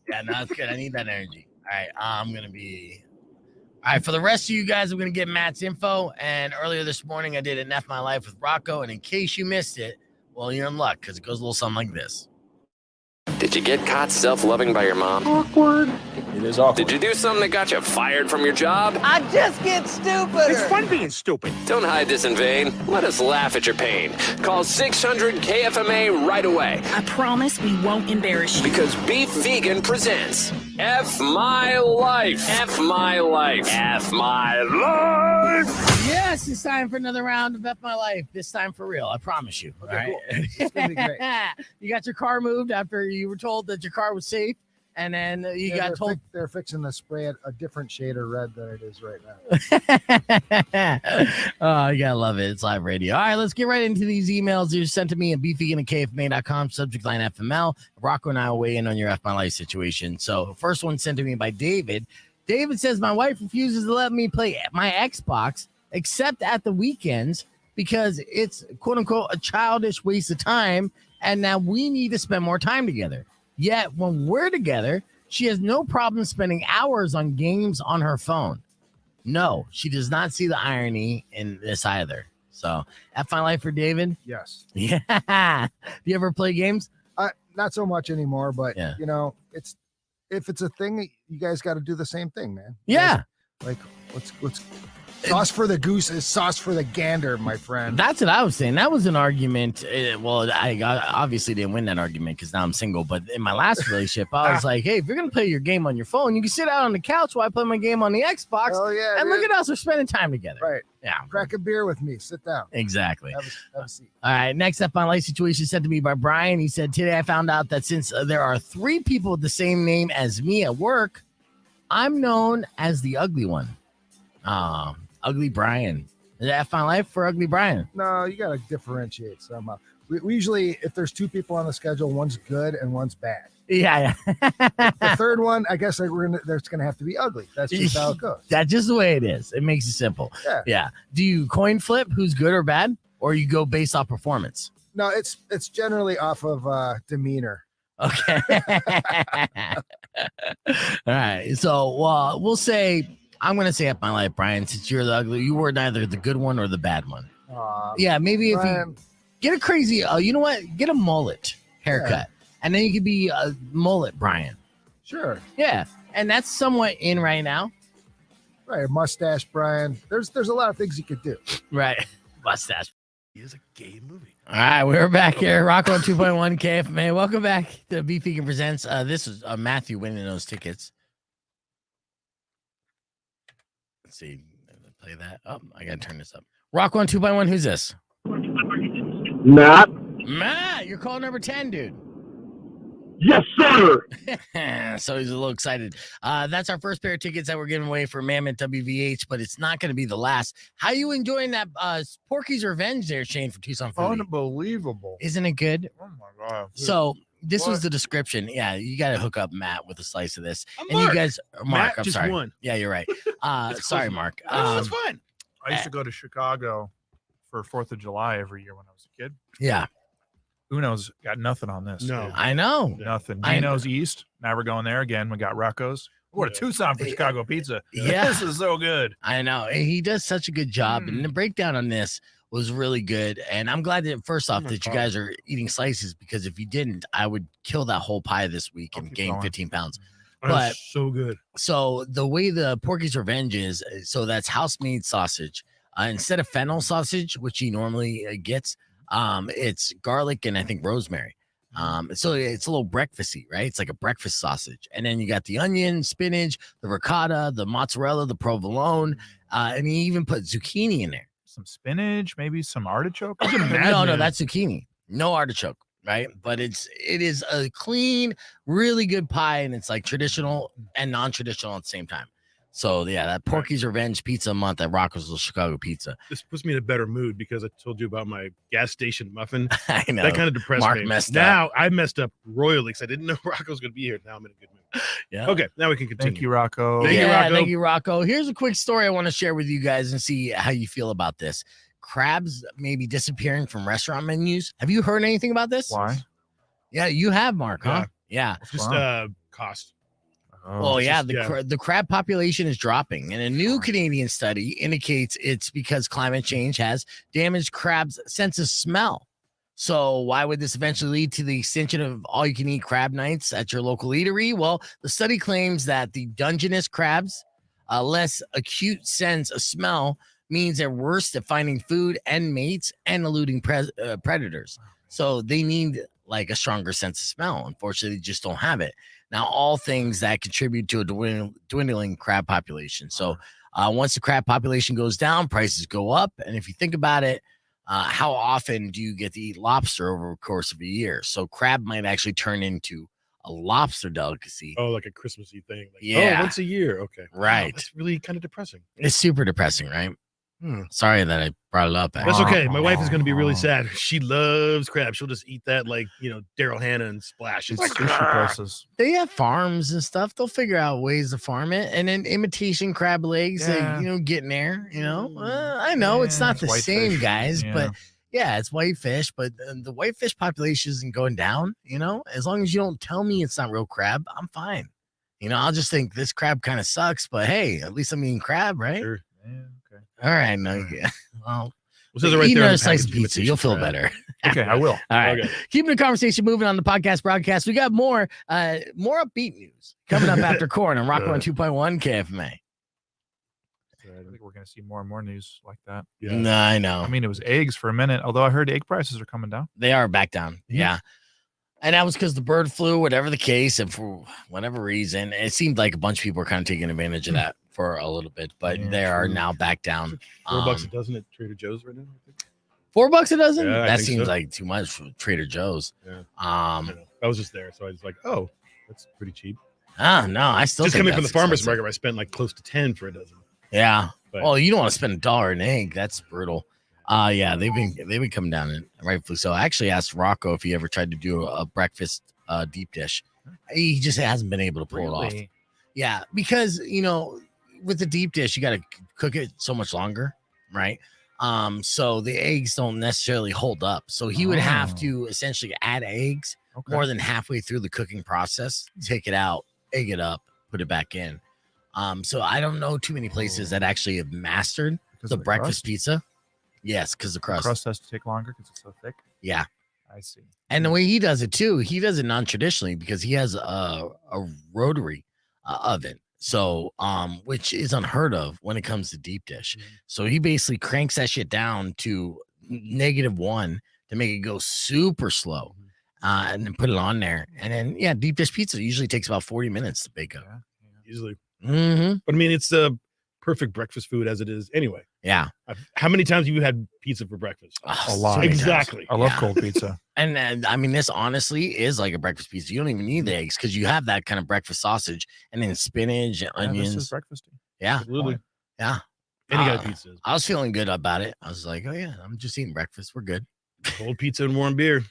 Yeah, no, that's good. I need that energy. All right. I'm going to be. All right. For the rest of you guys, I'm going to get Matt's info. And earlier this morning, I did an F My Life with Rocco. And in case you missed it, well, you're in luck because it goes a little something like this. Did you get caught self-loving by your mom? Awkward. It is awkward. Did you do something that got you fired from your job? I just get stupider. It's fun being stupid. Don't hide this in vain. Let us laugh at your pain. Call 600-KFMA right away. I promise we won't embarrass you. Because Beef Vegan presents F My Life. F My Life. F My Life. Yes, it's time for another round of F My Life. This time for real. I promise you. Okay, all right? cool. It's gonna be great. You got your car moved after you were told that your car was safe, and then you got told they're fixing to spray it a different shade of red than it is right now. Oh, you gotta love it. It's live radio. All right, let's get right into these emails you sent to me at beefvegan@kfma.com. Subject line FML. Rocco and I will weigh in on your F My Life situation. So first one sent to me by David. David says, my wife refuses to let me play my Xbox except at the weekends because it's quote unquote a childish waste of time. And now we need to spend more time together. Yet when we're together, she has no problem spending hours on games on her phone. No, she does not see the irony in this either. So, F My Life for David. Yes. Yeah. Do you ever play games? Not so much anymore, but Yeah. it's if it's a thing, you guys got to do the same thing, man. You Yeah. guys, like let's sauce for the goose is sauce for the gander, my friend. That's what I was saying. That was an argument. Well, I obviously didn't win that argument because now I'm single. But in my last relationship, I was like, hey, if you're going to play your game on your phone, you can sit out on the couch while I play my game on the Xbox. Oh yeah. And look at us. We're spending time together. Right. Yeah. Crack a beer with me. Sit down. Exactly. Have a seat. All right. Next up on life situation sent to me by Brian. He said, today I found out that since there are 3 people with the same name as me at work, I'm known as the ugly one. Ugly Brian. Is that F My Life for Ugly Brian? No, you got to differentiate somehow. We usually, if there's 2 people on the schedule, one's good and one's bad. Yeah. The third one, I guess there's gonna have to be ugly. That's just how it goes. That's just the way it is. It makes it simple. Yeah. Do you coin flip who's good or bad, or you go based off performance? No, it's generally off of demeanor. Okay. All right. So we'll say I'm gonna say F My Life, Brian, since you're the ugly. You were neither the good one or the bad one. Yeah, maybe if you get a crazy, you know what? Get a mullet haircut, and then you could be a mullet Brian. Sure. Yeah, and that's somewhat in right now. Right, mustache Brian. There's a lot of things you could do. Right, mustache. is a gay movie. All right, we're back here. Rocco 2.1 KFMA. Welcome back to Beef Vegan Presents. This is Matthew winning those tickets. Let's see. Play that. Oh, I got to turn this up. Rocco 2.1, who's this? Matt. Matt, you're call number 10, dude. Yes, sir. So he's a little excited. That's our first pair of tickets that we're giving away for Mammoth WVH, but it's not going to be the last. How you enjoying that Porky's Revenge there, Shane, for Tucson Foodie? Unbelievable. Isn't it good? Oh my god. So this was What? the description. Yeah, you got to hook up Matt with a slice of this. I'm And Mark. you guys, Mark, Matt I'm just sorry. won. Yeah, you're right. Sorry, Mark. Oh, that's fine. I used to go to Chicago for 4th of July every year when I was a kid. Yeah, Uno's got nothing on this. No. dude. I know. Nothing. I- Dino's East. Now we're going there again. We got Rocco's. What a Yeah. Tucson for Chicago pizza. Yeah. This is so good. I know. He does such a good job. And the breakdown on this was really good. And I'm glad that, first off, my that you God. guys are eating slices, because if you didn't, I would kill that whole pie this week I'll and keep gain going. 15 pounds. That's But- so good. So the way the Porky's Revenge is, so that's house-made sausage. Instead of fennel sausage, which he normally gets, it's garlic and I think rosemary. So it's a little breakfasty, right? It's like a breakfast sausage. And then you got the onion, spinach, the ricotta, the mozzarella, the provolone, and he even put zucchini in there. Some spinach, maybe some artichoke. He's a No, madman. that's zucchini. No artichoke, right? But it is a clean, really good pie, and it's like traditional and non-traditional at the same time. So yeah, that Porky's Revenge Pizza Month at Rocco's Little Chicago Pizza. This puts me in a better mood because I told you about my gas station muffin. I know. That kind of depressed Mark me. messed up. Now I messed up royally because I didn't know Rocco was going to be here. Now I'm in a good mood. Yeah. Okay, now we can continue. Thank you, Rocco. Thank you, Yeah, Rocco. thank you, Rocco. Here's a quick story I want to share with you guys and see how you feel about this. Crabs may be disappearing from restaurant menus. Have you heard anything about this? Why? Yeah, you have, Mark, huh? Yeah. Just Wow. cost. Oh, Well, it's yeah, just- the crab population is dropping, and a new Canadian study indicates it's because climate change has damaged crabs' sense of smell. So, why would this eventually lead to the extension of all-you-can-eat crab nights at your local eatery? Well, the study claims that the Dungeness crabs' less acute sense of smell means they're worse at finding food and mates and eluding predators. So, they need like a stronger sense of smell. Unfortunately, they just don't have it. Now, all things that contribute to a dwindling crab population. So once the crab population goes down, prices go up. And if you think about it, how often do you get to eat lobster over the course of a year? So crab might actually turn into a lobster delicacy. Oh, like a Christmassy thing. Like, Yeah. Oh, once a year. Okay. Wow, Right. that's really kind of depressing. It's super depressing, right? Hmm. Sorry that I brought it up. That's actually. okay. My wife is going to be really sad. She loves crab. She'll just eat that like, Daryl Hannah and Splash. It's It's like, sushi places. They have farms and stuff. They'll figure out ways to farm it. And then imitation crab legs, Yeah. they, get in there, I know it's Yeah, not it's the whitefish. same, guys, Yeah. but yeah, it's whitefish, but the whitefish population isn't going down, as long as you don't tell me it's not real crab, I'm fine. I'll just think this crab kind of sucks, but hey, at least I'm eating crab, right? Sure. Yeah, okay. All right. No, yeah. Well, It says it right eat there on another the slice of package, pizza. You'll feel imitation better. Okay, I will. All right. Okay. Keeping the conversation moving on the podcast broadcast. We got more upbeat news coming up after Corn on Rock 102.1 KFMA. I think we're going to see more and more news like that. Yeah. No, I know. I mean, it was eggs for a minute, although I heard egg prices are coming down. They are back down. Yeah. And that was because the bird flu, whatever the case, and for whatever reason, it seemed like a bunch of people were kind of taking advantage of that for a little bit, but Yeah, they are true. now back down. $4 a dozen at Trader Joe's right now. I think. $4 a dozen? Yeah, I That think seems so. like too much for Trader Joe's. Yeah. I Um, don't know. I was just there, so I was like, oh, that's pretty cheap. no, I still Just think coming from the that's farmer's expensive. market, I spent like close to 10 for a dozen. Yeah. But- Well, you don't want to spend $1 an egg. That's brutal. Yeah, they've been coming down, and rightfully so. I actually asked Rocco if he ever tried to do a breakfast deep dish. He just hasn't been able to pull it off. Really? Yeah, because with the deep dish, you got to cook it so much longer, right? So the eggs don't necessarily hold up. So he would have Oh. to essentially add eggs Okay. more than halfway through the cooking process, take it out, egg it up, put it back in. So I don't know too many places that actually have mastered Because the of breakfast crust? pizza. Yes, because the The crust. crust has to take longer because it's so thick. Yeah. I see. And the way he does it too, he does it non-traditionally because he has a rotary oven. So, which is unheard of when it comes to deep dish. So he basically cranks that shit down to -1 to make it go super slow, and then put it on there. And then, yeah, deep dish pizza usually takes about 40 minutes to bake up. Easily. Mm-hmm. But I mean, it's the perfect breakfast food as it is anyway. Yeah. How many times have you had pizza for breakfast? A lot. Exactly. I love cold pizza. And I mean, this honestly is like a breakfast pizza. You don't even need the eggs because you have that kind of breakfast sausage and then spinach and onions. This is breakfasty. Yeah. Absolutely. Yeah. Any kind of pizza. I was feeling good about it. I was like, oh, yeah, I'm just eating breakfast. We're good. Cold pizza and warm beer.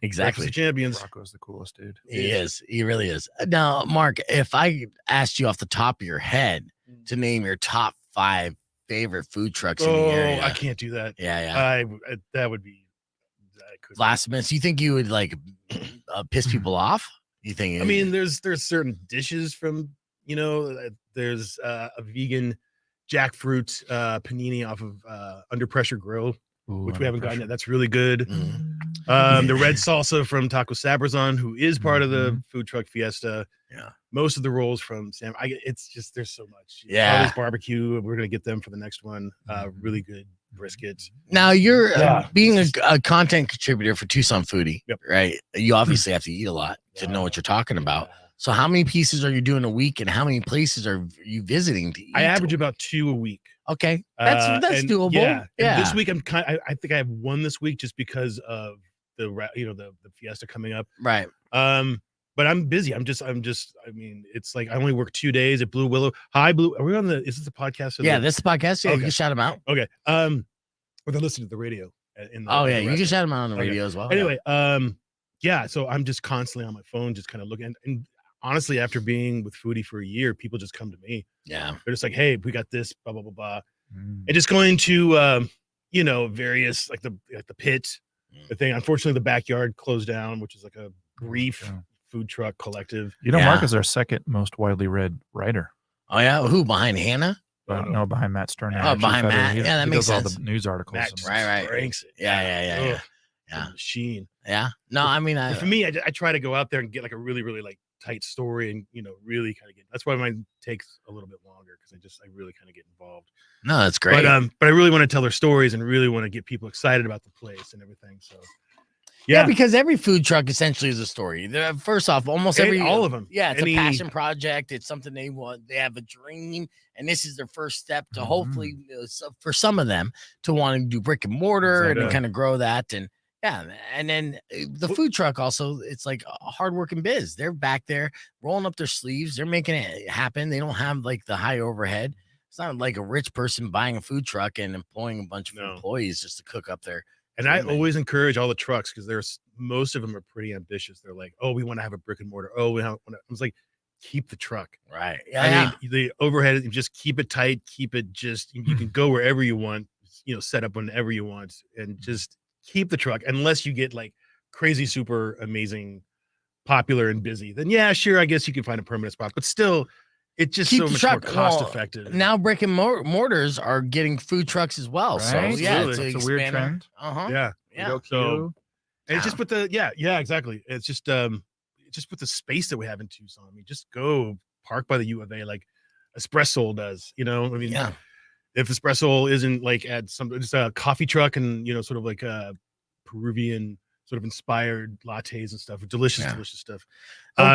Exactly. Breakfast champions. Rocco's the coolest dude. He is. He really is. Now, Mark, if I asked you off the top of your head to name your top 5 favorite food trucks in the area. I can't do that. Yeah. That would be blasphemous. You think you would like piss people off? You think? I mean, there's certain dishes from, there's a vegan jackfruit panini off of Under Pressure Grill, which we haven't gotten yet. That's really good. The red salsa from Taco Sabrazon, who is part of the food truck fiesta. Yeah. Most of the rolls from Sam. It's just there's so much. Yeah. Harley's Barbecue. We're gonna get them for the next one. Really good brisket. Now you're being a content contributor for Tucson Foodie, right? You obviously have to eat a lot to know what you're talking about. So how many pieces are you doing a week, and how many places are you visiting to eat? I average about 2 a week. Okay, that's doable. Yeah. And this week I think I have 1 this week just because of the fiesta coming up. Right. But I'm busy. I mean, it's like I only work 2 days at Blue Willow. Hi, Blue. Are we on is this a podcast? This is the podcast. Yeah, okay. You can shout them out. Okay. Or they're listening to the radio. You can shout them out on the radio as well. Anyway, so I'm just constantly on my phone, just kind of looking. And honestly, after being with Foodie for a year, people just come to me. Yeah. They're just like, hey, we got this, blah, blah, blah, blah. And just going to, various, like the pit, the thing. Unfortunately, the backyard closed down, which is like a brief food truck collective. Mark is our second most widely read writer. Oh, yeah? Who, behind Hannah? No, behind Matt Stern. Oh, behind Matt. He that makes sense. All the news articles. Matt ranks it. Yeah. Machine. Yeah. No, I mean, for me, I try to go out there and get like a really, really like tight story and, really kind of get, that's why mine takes a little bit longer because I really kind of get involved. No, that's great. But I really want to tell their stories and really want to get people excited about the place and everything. So. Yeah, because every food truck essentially is a story. First off, all of them. Yeah, it's a passion project. It's something they want. They have a dream, and this is their first step to hopefully, for some of them, to want to do brick and mortar and kind of grow that. And and then the food truck also, it's like a hardworking biz. They're back there rolling up their sleeves. They're making it happen. They don't have like the high overhead. It's not like a rich person buying a food truck and employing a bunch of employees just to cook up their. And I always encourage all the trucks because most of them are pretty ambitious. They're like, oh, we want to have a brick and mortar. Oh, I was like, keep the truck. Right. I mean, the overhead, just keep it tight. Keep it you can go wherever you want, set up whenever you want and just keep the truck unless you get like crazy, super amazing, popular and busy. Then, sure, I guess you can find a permanent spot, but still. It's just so much more cost effective. Now brick and mortars are getting food trucks as well. Right? So it's a weird trend. Yeah. So and it's just with the exactly. It's just with the space that we have in Tucson. I mean, just go park by the U of A like Espresso does. I mean, if Espresso isn't like at just a coffee truck and sort of like a Peruvian sort of inspired lattes and stuff, delicious stuff.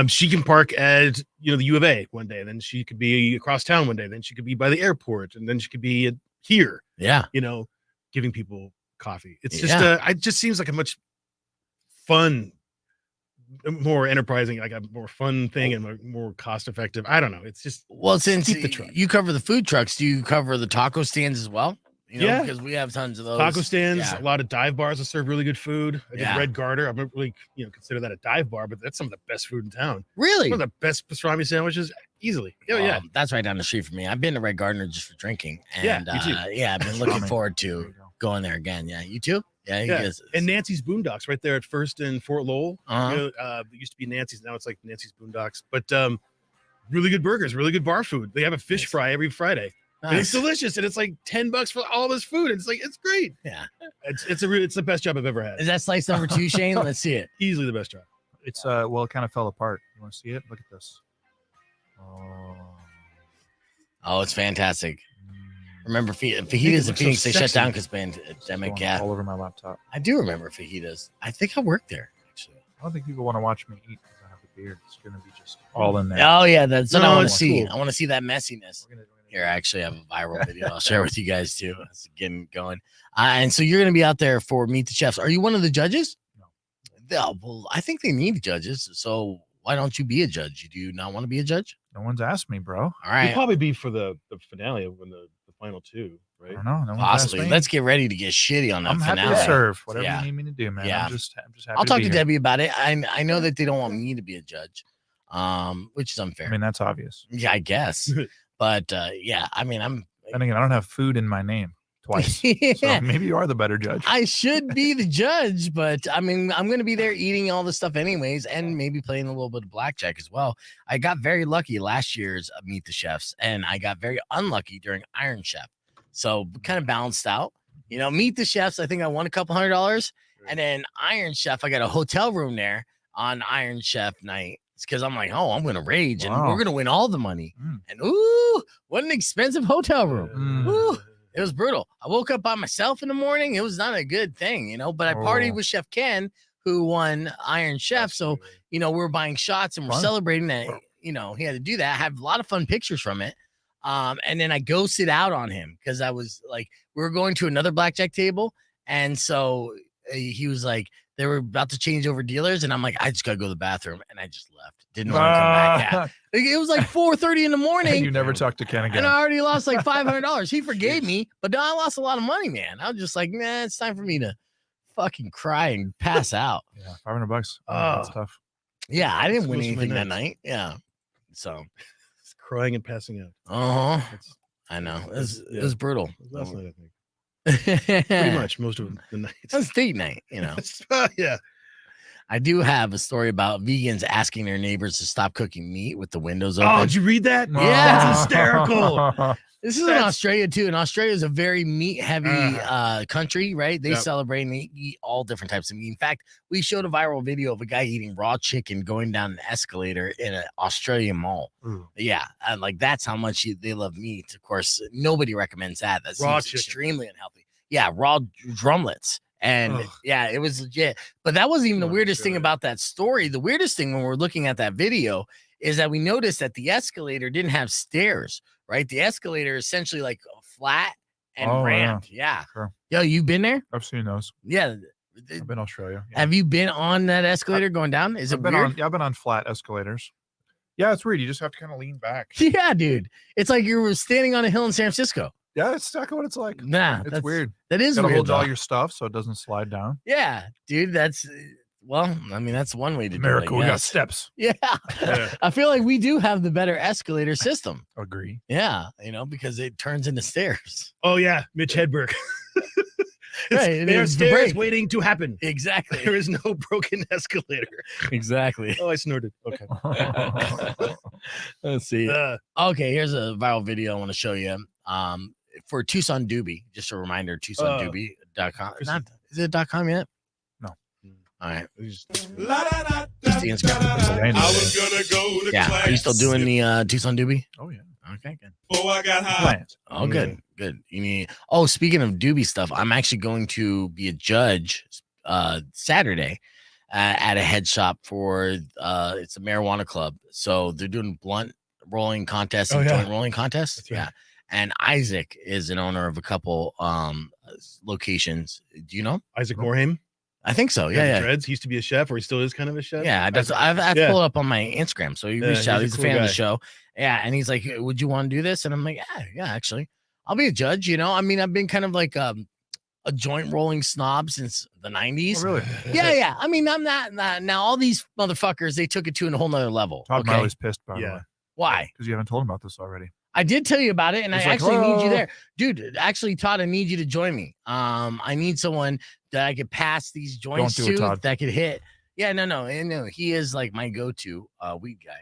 She can park at the U of A one day, then she could be across town one day, then she could be by the airport, and then she could be here. Yeah, giving people coffee. It's just it just seems like a much fun, more enterprising, like a more fun thing and more cost effective. I don't know. It's just since you cover the food trucks, do you cover the taco stands as well? Because we have tons of those taco stands, a lot of dive bars that serve really good food. I did Red Garter. I don't really, consider that a dive bar, but that's some of the best food in town. Really? One of the best pastrami sandwiches, easily. Yeah. That's right down the street from me. I've been to Red Gardener just for drinking. And I've been looking forward to going there again. Yeah. You too? Yeah. And Nancy's Boondocks right there at First and Fort Lowell. It used to be Nancy's. Now it's like Nancy's Boondocks. But really good burgers, really good bar food. They have a fish fry every Friday. Nice. And it's delicious, and it's like $10 for all this food. It's like it's great. Yeah, it's the best job I've ever had. Is that slice number 2, Shane? Let's see it. Easily the best job. It's it kind of fell apart. You want to see it? Look at this. Oh, it's fantastic. Remember fajitas in Phoenix? so They shut sexy. down because pandemic. Yeah, all over my laptop. I do remember fajitas. I think I worked there actually. I don't think people want to watch me eat because I have a beard. It's gonna be just all in there. Oh yeah, that's what I No, want to it's see. cool. I want to see that messiness. Here, I actually have a viral video I'll share with you guys too. It's getting going. And so you're going to be out there for Meet the Chefs. Are you one of the judges? No. Well, I think they need judges. So why don't you be a judge? Do you not want to be a judge? No one's asked me, bro. All You'll right. probably be for the finale when the final two, I right? don't know. No one's Possibly. asked me. Let's get ready to get shitty on that I'm finale. happy to serve whatever Yeah. you need me to do, man. Yeah. I'm just happy. I'll talk be to here. Debbie about it. I know that they don't want me to be a judge, which is unfair. I mean, that's obvious. Yeah, I guess. But yeah, I mean, I'm. And again, I don't have food in my name twice. Yeah. So maybe you are the better judge. I should be the judge, but I mean, I'm going to be there eating all the stuff anyways, and maybe playing a little bit of blackjack as well. I got very lucky last year's Meet the Chefs, and I got very unlucky during Iron Chef. So kind of balanced out. You know, Meet the Chefs, I think I won a couple $100, and then Iron Chef, I got a hotel room there on Iron Chef night. It's because I'm like, oh, I'm going to rage, and we're going to win all the money. And ooh, what an expensive hotel room. Ooh. It was brutal. I woke up by myself in the morning. It was not a good thing, you know, but I partied with Chef Ken, who won Iron Chef. So, you know, we were buying shots and we're celebrating that, you know, he had to do that. I have a lot of fun pictures from it. And then I ghosted out on him because I was like, we were going to another blackjack table. And so he was like, they were about to change over dealers. And I'm like, I just got to go to the bathroom. And I just left. Didn't want to come back. Yeah. It was like 4:30 in the morning. You never talked to Ken again. And I already lost like $500. He forgave me, but now I lost a lot of money, man. I was just like, nah, it's time for me to fucking cry and pass out. Yeah, $500. That's tough. Yeah, I didn't win Most of my anything that nights. night. Yeah. So It's crying and passing out. uh-huh. I know. It was brutal. Last night, I think. Pretty much most of the nights. That's date night, you know. Yeah. I do have a story about vegans asking their neighbors to stop cooking meat with the windows open. Oh, did you read that? Yeah. That's hysterical. This is in Australia too, and Australia is a very meat-heavy country, right? They celebrate and they eat all different types of meat. In fact, we showed a viral video of a guy eating raw chicken going down an escalator in an Australian mall. Yeah, and like that's how much they love meat. Of course, nobody recommends that. That's Raw chicken. extremely unhealthy. Yeah, raw drumlets. And yeah, it was legit. But that wasn't even the weirdest thing about that story. The weirdest thing when we're looking at that video is that we noticed that the escalator didn't have stairs, right? The escalator is essentially like flat and ramped. Yeah. Sure. Yo, you've been there? I've seen those. Yeah. I've been to Australia. Yeah. Have you been on that escalator going down? Is it weird? I've been on flat escalators. Yeah, it's weird. You just have to kind of lean back. Yeah, dude. It's like you were standing on a hill in San Francisco. Yeah, it's exactly what it's like. Nah, it's weird. That is gotta weird. hold all though. your stuff so it doesn't slide down. Yeah, dude. That's well, I mean, that's one way to America, do it. we I got guess. steps. Yeah. I feel like we do have the better escalator system. Agree. Yeah, you know, because it turns into stairs. Oh yeah, Mitch Hedberg. Right, There are it's the stairs break. waiting to happen. Exactly. There is no broken escalator. Exactly. Oh, I snorted. Okay. Let's see. Okay, here's a viral video I want to show you. For Tucson Doobie, just a reminder, TucsonDoobie.com. Is it .com yet? No. All right. Just the Instagram. I was gonna go to Yeah. class. Are you still doing the Tucson Doobie? Oh yeah. Okay, good. Oh, I got high. Oh, good, good. You need. Oh, speaking of doobie stuff, I'm actually going to be a judge Saturday at a head shop for it's a marijuana club. So they're doing blunt rolling contests and joint rolling contests. Right. Yeah, and Isaac is an owner of a couple locations. Do you know Isaac Morhaime? I think so. Yeah, Dreads. He used to be a chef, or he still is kind of a chef. yeah. That's I've pulled up on my Instagram. So he reached out. He's a cool fan of guy. the show. Yeah, and he's like, "Would you want to do this?" And I'm like, "Yeah, actually, I'll be a judge." You know, I mean, I've been kind of like a joint rolling snob since the '90s. Oh, really? Yeah. I mean, I'm not now. All these motherfuckers, they took it to a whole nother level. Todd Okay, Miley's pissed, by the way. why? Because you haven't told him about this already. I did tell you about it, and He's I like, actually need you "Oh." there, dude. Actually, Todd, I need you to join me. I need someone that I could pass these joints do it, to Todd. that could hit. Yeah, no. He is like my go-to weed guy.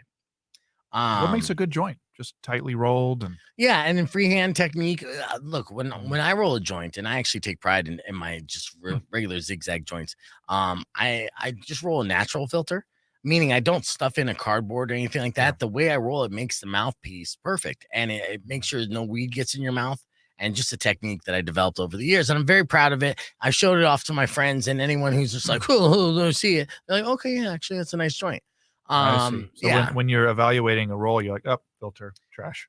What makes a good joint? Just tightly rolled and Yeah, and in freehand technique, look, when I roll a joint, and I actually take pride in my just regular zigzag joints, I just roll a natural filter, meaning I don't stuff in a cardboard or anything like that. The way I roll it makes the mouthpiece perfect, and it makes sure no weed gets in your mouth, and just a technique that I developed over the years. And I'm very proud of it. I showed it off to my friends and anyone who's just like, oh, let me see it. They're like, okay, yeah, actually, that's a nice joint. I see. So when you're evaluating a roll, you're like, oh, filter, trash.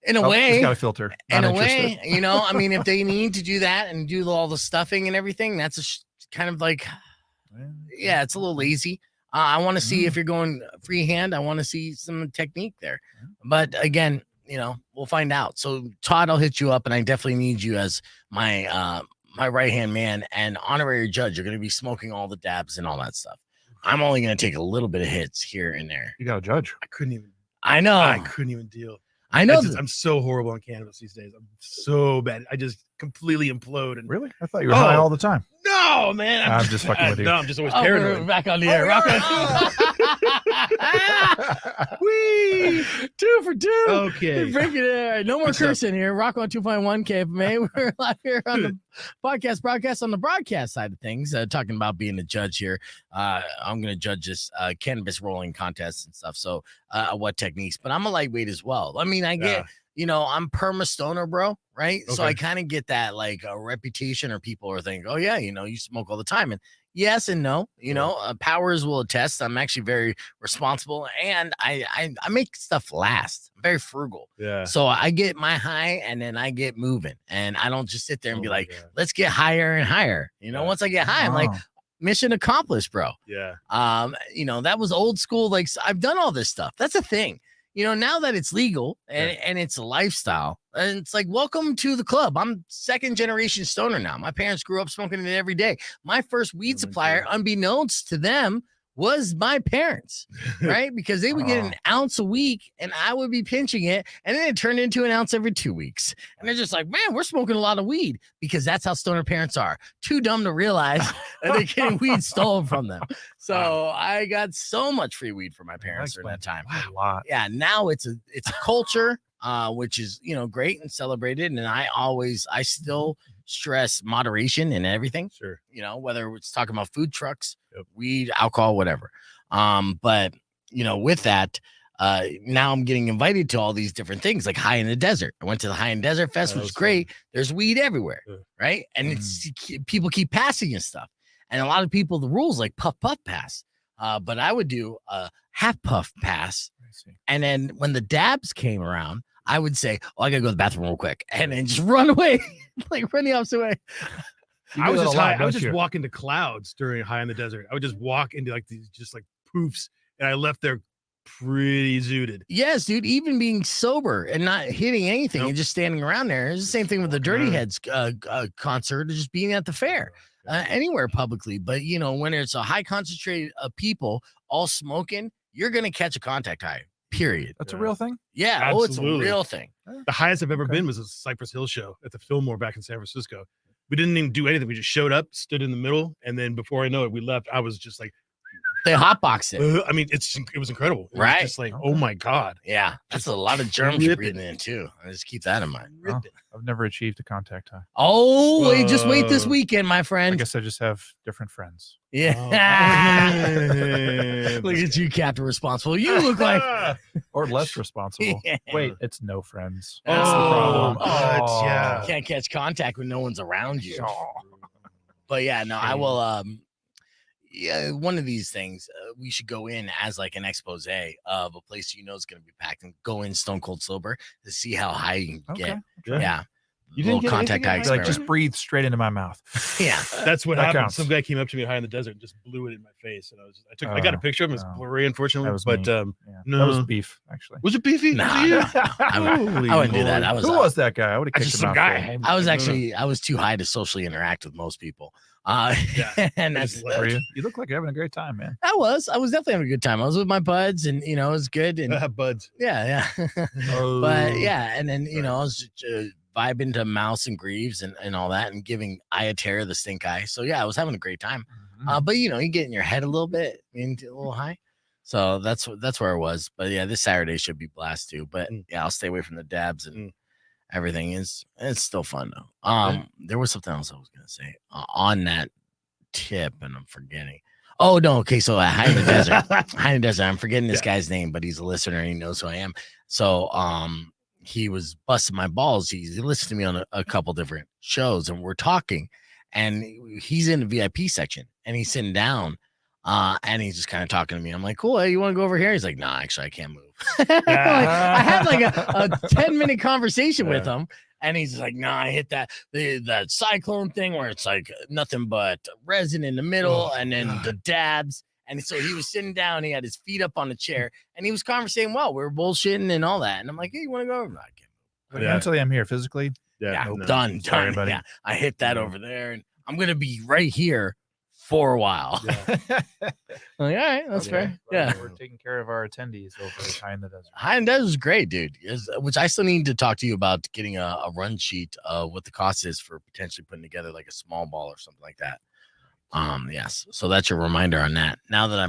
In a way, it's got a filter. In a way, I mean, if they need to do that and do all the stuffing and everything, that's kind of like, yeah, it's a little lazy. I want to see if you're going freehand. I want to see some technique there. But again, we'll find out. So Todd, I'll hit you up, and I definitely need you as my my right-hand man and honorary judge. You're going to be smoking all the dabs and all that stuff. I'm only going to take a little bit of hits here and there. You got a judge. I couldn't even. I know. I couldn't even deal. I know. I'm so horrible on cannabis these days. I'm so bad. I just completely implode. And really? I thought you were high all the time. No, man. I'm just fucking with you. No, I'm just always paranoid. We're back on the air. Rocco. Whee! 2 for 2. Okay. We're breaking it. All right. No more cursing here. Rocco on 2.1 KFMA. We're live here on the broadcast on the broadcast side of things, talking about being a judge here. I'm going to judge this cannabis rolling contest and stuff. So what techniques, but I'm a lightweight as well. I mean, I get, I'm perma stoner, bro. Right. Okay. So I kind of get that like a reputation, or people are thinking, oh yeah, you smoke all the time. And yes and no, Powers will attest. I'm actually very responsible, and I make stuff last. I'm very frugal. Yeah. So I get my high, and then I get moving, and I don't just sit there and be like, let's get higher and higher. Once I get high, I'm like, mission accomplished, bro. Yeah. That was old school. Like, I've done all this stuff. That's a thing. Now that it's legal and it's a lifestyle, and it's like, welcome to the club. I'm 2nd generation stoner now. My parents grew up smoking it every day. My first weed supplier, unbeknownst to them, was my parents, right? Because they would get an ounce a week, and I would be pinching it, and then it turned into an ounce every 2 weeks. And they're just like, man, we're smoking a lot of weed, because that's how stoner parents are. Too dumb to realize that they're getting weed stolen from them. So I got so much free weed from my parents during that time. A lot. Yeah, now it's a culture, which is great and celebrated, and I still stress moderation in everything. Sure. Whether it's talking about food trucks, weed, alcohol, whatever. But with that, now I'm getting invited to all these different things, like High in the Desert. I went to the High in the Desert Fest, which was great. There's weed everywhere, right? And it's people keep passing and stuff. And a lot of people, the rules like puff pass. But I would do a half puff pass. And then when the dabs came around, I would say, oh, I gotta go to the bathroom real quick, and then just run away, like run the opposite way. I was just high. I was just walking to clouds during High in the Desert. I would just walk into like these just like poofs, and I left there pretty zooted. Yes, dude. Even being sober and not hitting anything and just standing around there. It's the same thing with the Dirty Heads concert, just being at the fair, anywhere publicly. But when it's a high concentrated of people all smoking, you're gonna catch a contact high. Period. That's a real thing? Yeah. Absolutely. Oh, it's a real thing. The highest I've ever been was a Cypress Hill show at the Fillmore back in San Francisco. We didn't even do anything. We just showed up, stood in the middle, and then before I know it, we left. I was just like, they hotboxed it. I mean, it was incredible. It right? Was just like, oh my god. Yeah, that's a lot of germs you're breathing in too. I just keep that in mind. Oh, I've never achieved a contact high. Oh, just wait this weekend, my friend. I guess I just have different friends. Yeah. Look at you, Captain Responsible. You look like or less responsible. Yeah. Wait, it's no friends. That's the problem. Yeah. Can't catch contact when no one's around you. But yeah, no, I will. Yeah, one of these things we should go in as like an expose of a place is going to be packed, and go in stone cold sober to see how high you can get. Yeah. You didn't get contact high like just breathe straight into my mouth. Yeah, that's what happened. Counts. Some guy came up to me High in the Desert and just blew it in my face, and I got a picture of him. It's blurry, unfortunately. No, that was beef. Actually, was it beefy? No, I wouldn't do that. Who was that guy? I would have kicked him some out. Guy. I was too high to socially interact with most people. And that's you look like you're having a great time, man. I was definitely having a good time. I was with my buds, and it was good. And I have buds. Yeah. But yeah, and then I was vibing to Mouse and Greaves and all that, and giving Iatera the stink eye. So yeah, I was having a great time. But you get in your head a little bit, a little high. So that's where I was. But yeah, this Saturday should be blast too. But yeah, I'll stay away from the dabs and everything. It's still fun though. There was something else I was gonna say on that tip, and I'm forgetting. Oh no, okay. So High in the Desert, I'm forgetting this guy's name, but he's a listener and he knows who I am. So he was busting my balls. He listened to me on a couple different shows, and we're talking, and he's in the VIP section, and he's sitting down, and he's just kind of talking to me. I'm like, cool, hey, you want to go over here? He's like, nah, actually, I can't move. I had like a 10-minute conversation with him, and he's like, nah, I hit that cyclone thing where it's like nothing but resin in the middle, and then the dabs. And so he was sitting down, he had his feet up on the chair, and he was conversating well. We were bullshitting and all that. And I'm like, hey, you want to go over? No, I can't move. Mentally, I'm here. Physically, Done. Sorry, buddy. Yeah, I hit that over there, and I'm gonna be right here for a while. I'm like, all right, that's fair. Yeah, we're taking care of our attendees over at High in the Desert. High in the Desert is great, dude. Which I still need to talk to you about getting a run sheet of what the cost is for potentially putting together like a small ball or something like that. Yes. So that's your reminder on that. Now that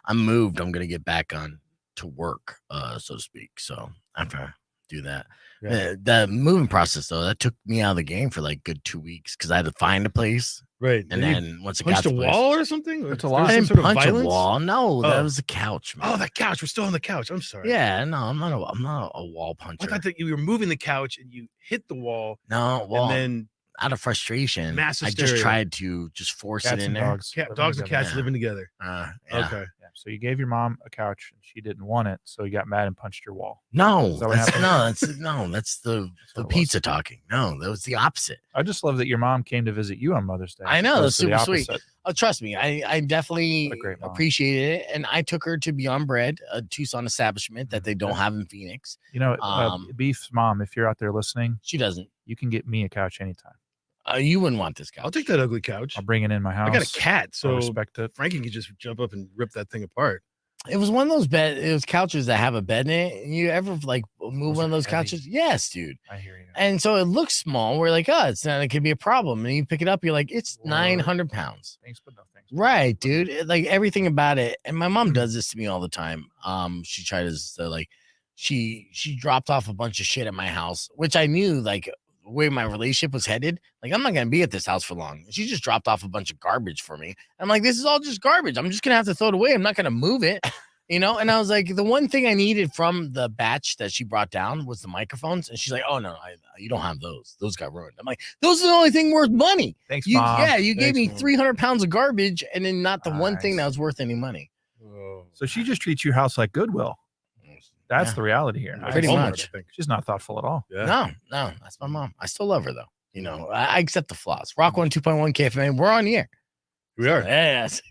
I'm moved, I'm gonna get back on to work, so to speak. So I have to do that. The moving process though, that took me out of the game for like good 2 weeks because I had to find a place. Right. And then once it punched got a the place, wall or something? It's a lot. I didn't Some sort of punch a violence? wall. No, that was the couch, man. Oh, the couch. We're still on the couch. I'm sorry. Yeah, no, I'm not a wall puncher. I thought that you were moving the couch and you hit the wall. No, well, and then out of frustration, mass I just hysteria. tried to just force Cats it in and there. dogs. dogs and cats Yeah. living together. Yeah. Okay. Yeah. So you gave your mom a couch and she didn't want it, so you got mad and punched your wall. No, Is that what that's happened? that's the what it pizza talking. No, that was the opposite. I just love that your mom came to visit you on Mother's Day. I know, as that's opposed to the super sweet. opposite. Oh, trust me, I definitely What a great mom. appreciated it, and I took her to Beyond Bread, a Tucson establishment that they don't have in Phoenix. You know, Beef's mom, if you're out there listening, She doesn't. you can get me a couch anytime. You wouldn't want this couch. I'll take that ugly couch. I'll bring it in my house. I got a cat, I so respect it. Frankie can just jump up and rip that thing apart. It was one of those it was couches that have a bed in it. You ever like move Those one of are those heavy. couches? Yes, dude. I hear you. And so it looks small. We're like, oh, it could be a problem. And you pick it up, you're like, it's 900 pounds. Thanks, but no thanks. Right, dude. Like everything about it. And my mom does this to me all the time. She tries to like, she dropped off a bunch of shit at my house, which I knew like the way my relationship was headed. Like I'm not gonna be at this house for long. She just dropped off a bunch of garbage for me. I'm like, this is all just garbage. I'm just gonna have to throw it away. I'm not gonna move it. You know, and I was like, the one thing I needed from the batch that she brought down was the microphones. And she's like, oh, no, you don't have those. Those got ruined. I'm like, those are the only thing worth money. Thanks, You, Mom. yeah, you gave Thanks, me Mom. 300 pounds of garbage and then not the one thing Nice. that was worth any money. So she just treats your house like Goodwill. That's Yeah. the reality here. Pretty Walmart, much. I think. She's not thoughtful at all. Yeah. No, that's my mom. I still love her, though. You know, I accept the flaws. Rock 102.1 KFM. We're on the air. We are. Yes.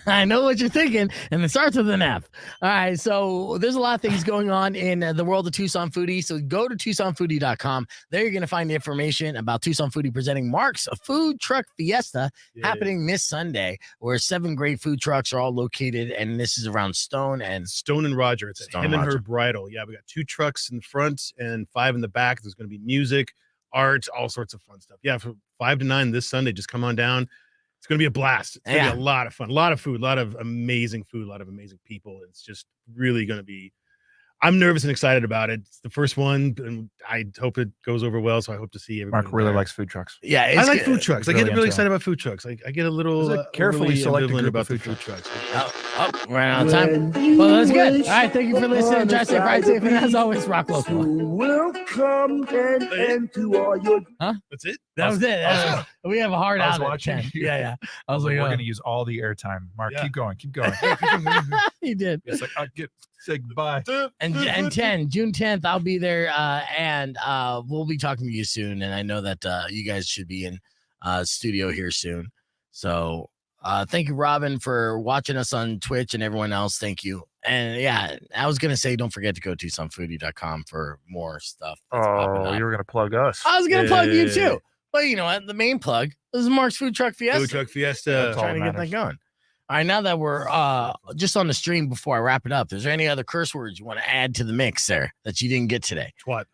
I know what you're thinking, and it starts with an F. All right, so there's a lot of things going on in the world of Tucson Foodie. So go to TucsonFoodie.com. There you're going to find the information about Tucson Foodie presenting Mark's Food Truck Fiesta happening this Sunday, where 7 great food trucks are all located, and this is around Stone and Stone and Roger. It's at Stone Him and and Her Roger. Bridal. Yeah, we got 2 trucks in the front and 5 in the back. There's going to be music, art, all sorts of fun stuff. Yeah, from 5 to 9 this Sunday. Just come on down. It's going to be a blast. It's going to be a lot of fun, a lot of food, a lot of amazing food, a lot of amazing people. It's just really going to be, I'm nervous and excited about it. It's the first one, and I hope it goes over well. So I hope to see everybody. Mark really there. likes food trucks. yeah, I it's like good. food trucks. I really get really into excited about food trucks. I get a little There's a carefully really selected ambivalent group about of the food food trucks. Oh, we're out of time. Well, that's good. All right, thank you for listening. Drive safe, ride safe, and as always, rock local. Welcome and into all your. That's it. That was it. We have a hard I was out at watching 10. you. Yeah. I was like, like, we're oh. going to use all the airtime. Mark, Yeah. keep going. Keep going. You did. It's like, say goodbye. And June 10th, I'll be there, and we'll be talking to you soon. And I know that you guys should be in studio here soon. So thank you, Robin, for watching us on Twitch, and everyone else. Thank you. And yeah, I was gonna say, don't forget to go to TucsonFoodie.com for more stuff. That's popping Oh, up. you were going to plug us. I was gonna plug you Yeah. too, but you know what? The main plug is Mark's Food Truck Fiesta. Food truck fiesta. That's all Trying to get that matters. going. All right, now that we're just on the stream, before I wrap it up, is there any other curse words you want to add to the mix there that you didn't get today? Twat.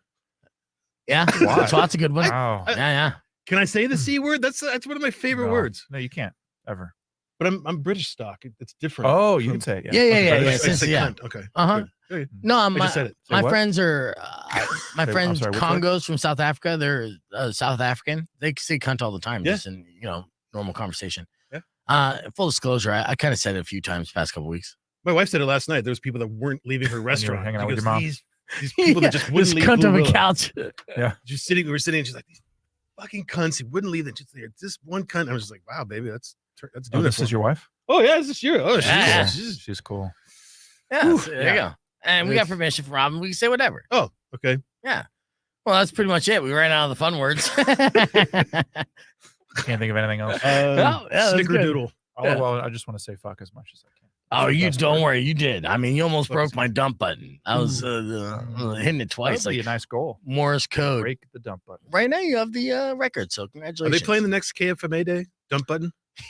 Yeah, twat's a good one. Wow. Yeah. Can I say the C word? That's one of my favorite No. words. No, you can't ever. But I'm British stock. It's different. Oh, you from- can say it. Yeah. Okay, I since- said yeah. cunt. Okay. Uh-huh. good. Good. No, I my just said it. Say my what? friends are my Say- I'm friends sorry, which one? Congos from South Africa. They're South African. They say cunt all the time, Yeah. just in normal conversation. Yeah. Full disclosure, I kind of said it a few times the past couple weeks. My wife said it last night. There was people that weren't leaving her restaurant. hanging out with Because your mom. These these people that just wouldn't this leave cunt of a Glorilla. couch. We were sitting, and she's like, these fucking cunts, he wouldn't leave. Just there, this one cunt. I was just like, wow, baby, that's Oh, doing this it. is your wife? Oh yeah, this is your. Oh, Yeah. She's cool. Yeah, so there you go. And we got It's- permission from Robin. We can say whatever. Oh, okay. Yeah. Well, that's pretty much it. We ran out of the fun words. Can't think of anything else. Oh, yeah, that's good. Snickerdoodle. Oh, well, I just want to say fuck as much as I can. Oh, That's the you best don't word. worry. You did. I mean, you almost Fuck broke is my dump button. I was hitting it twice, That'd be like a nice goal. Morse code. Break the dump button. Right now, you have the record. So Are congratulations. they playing the next KFMA day? Dump button.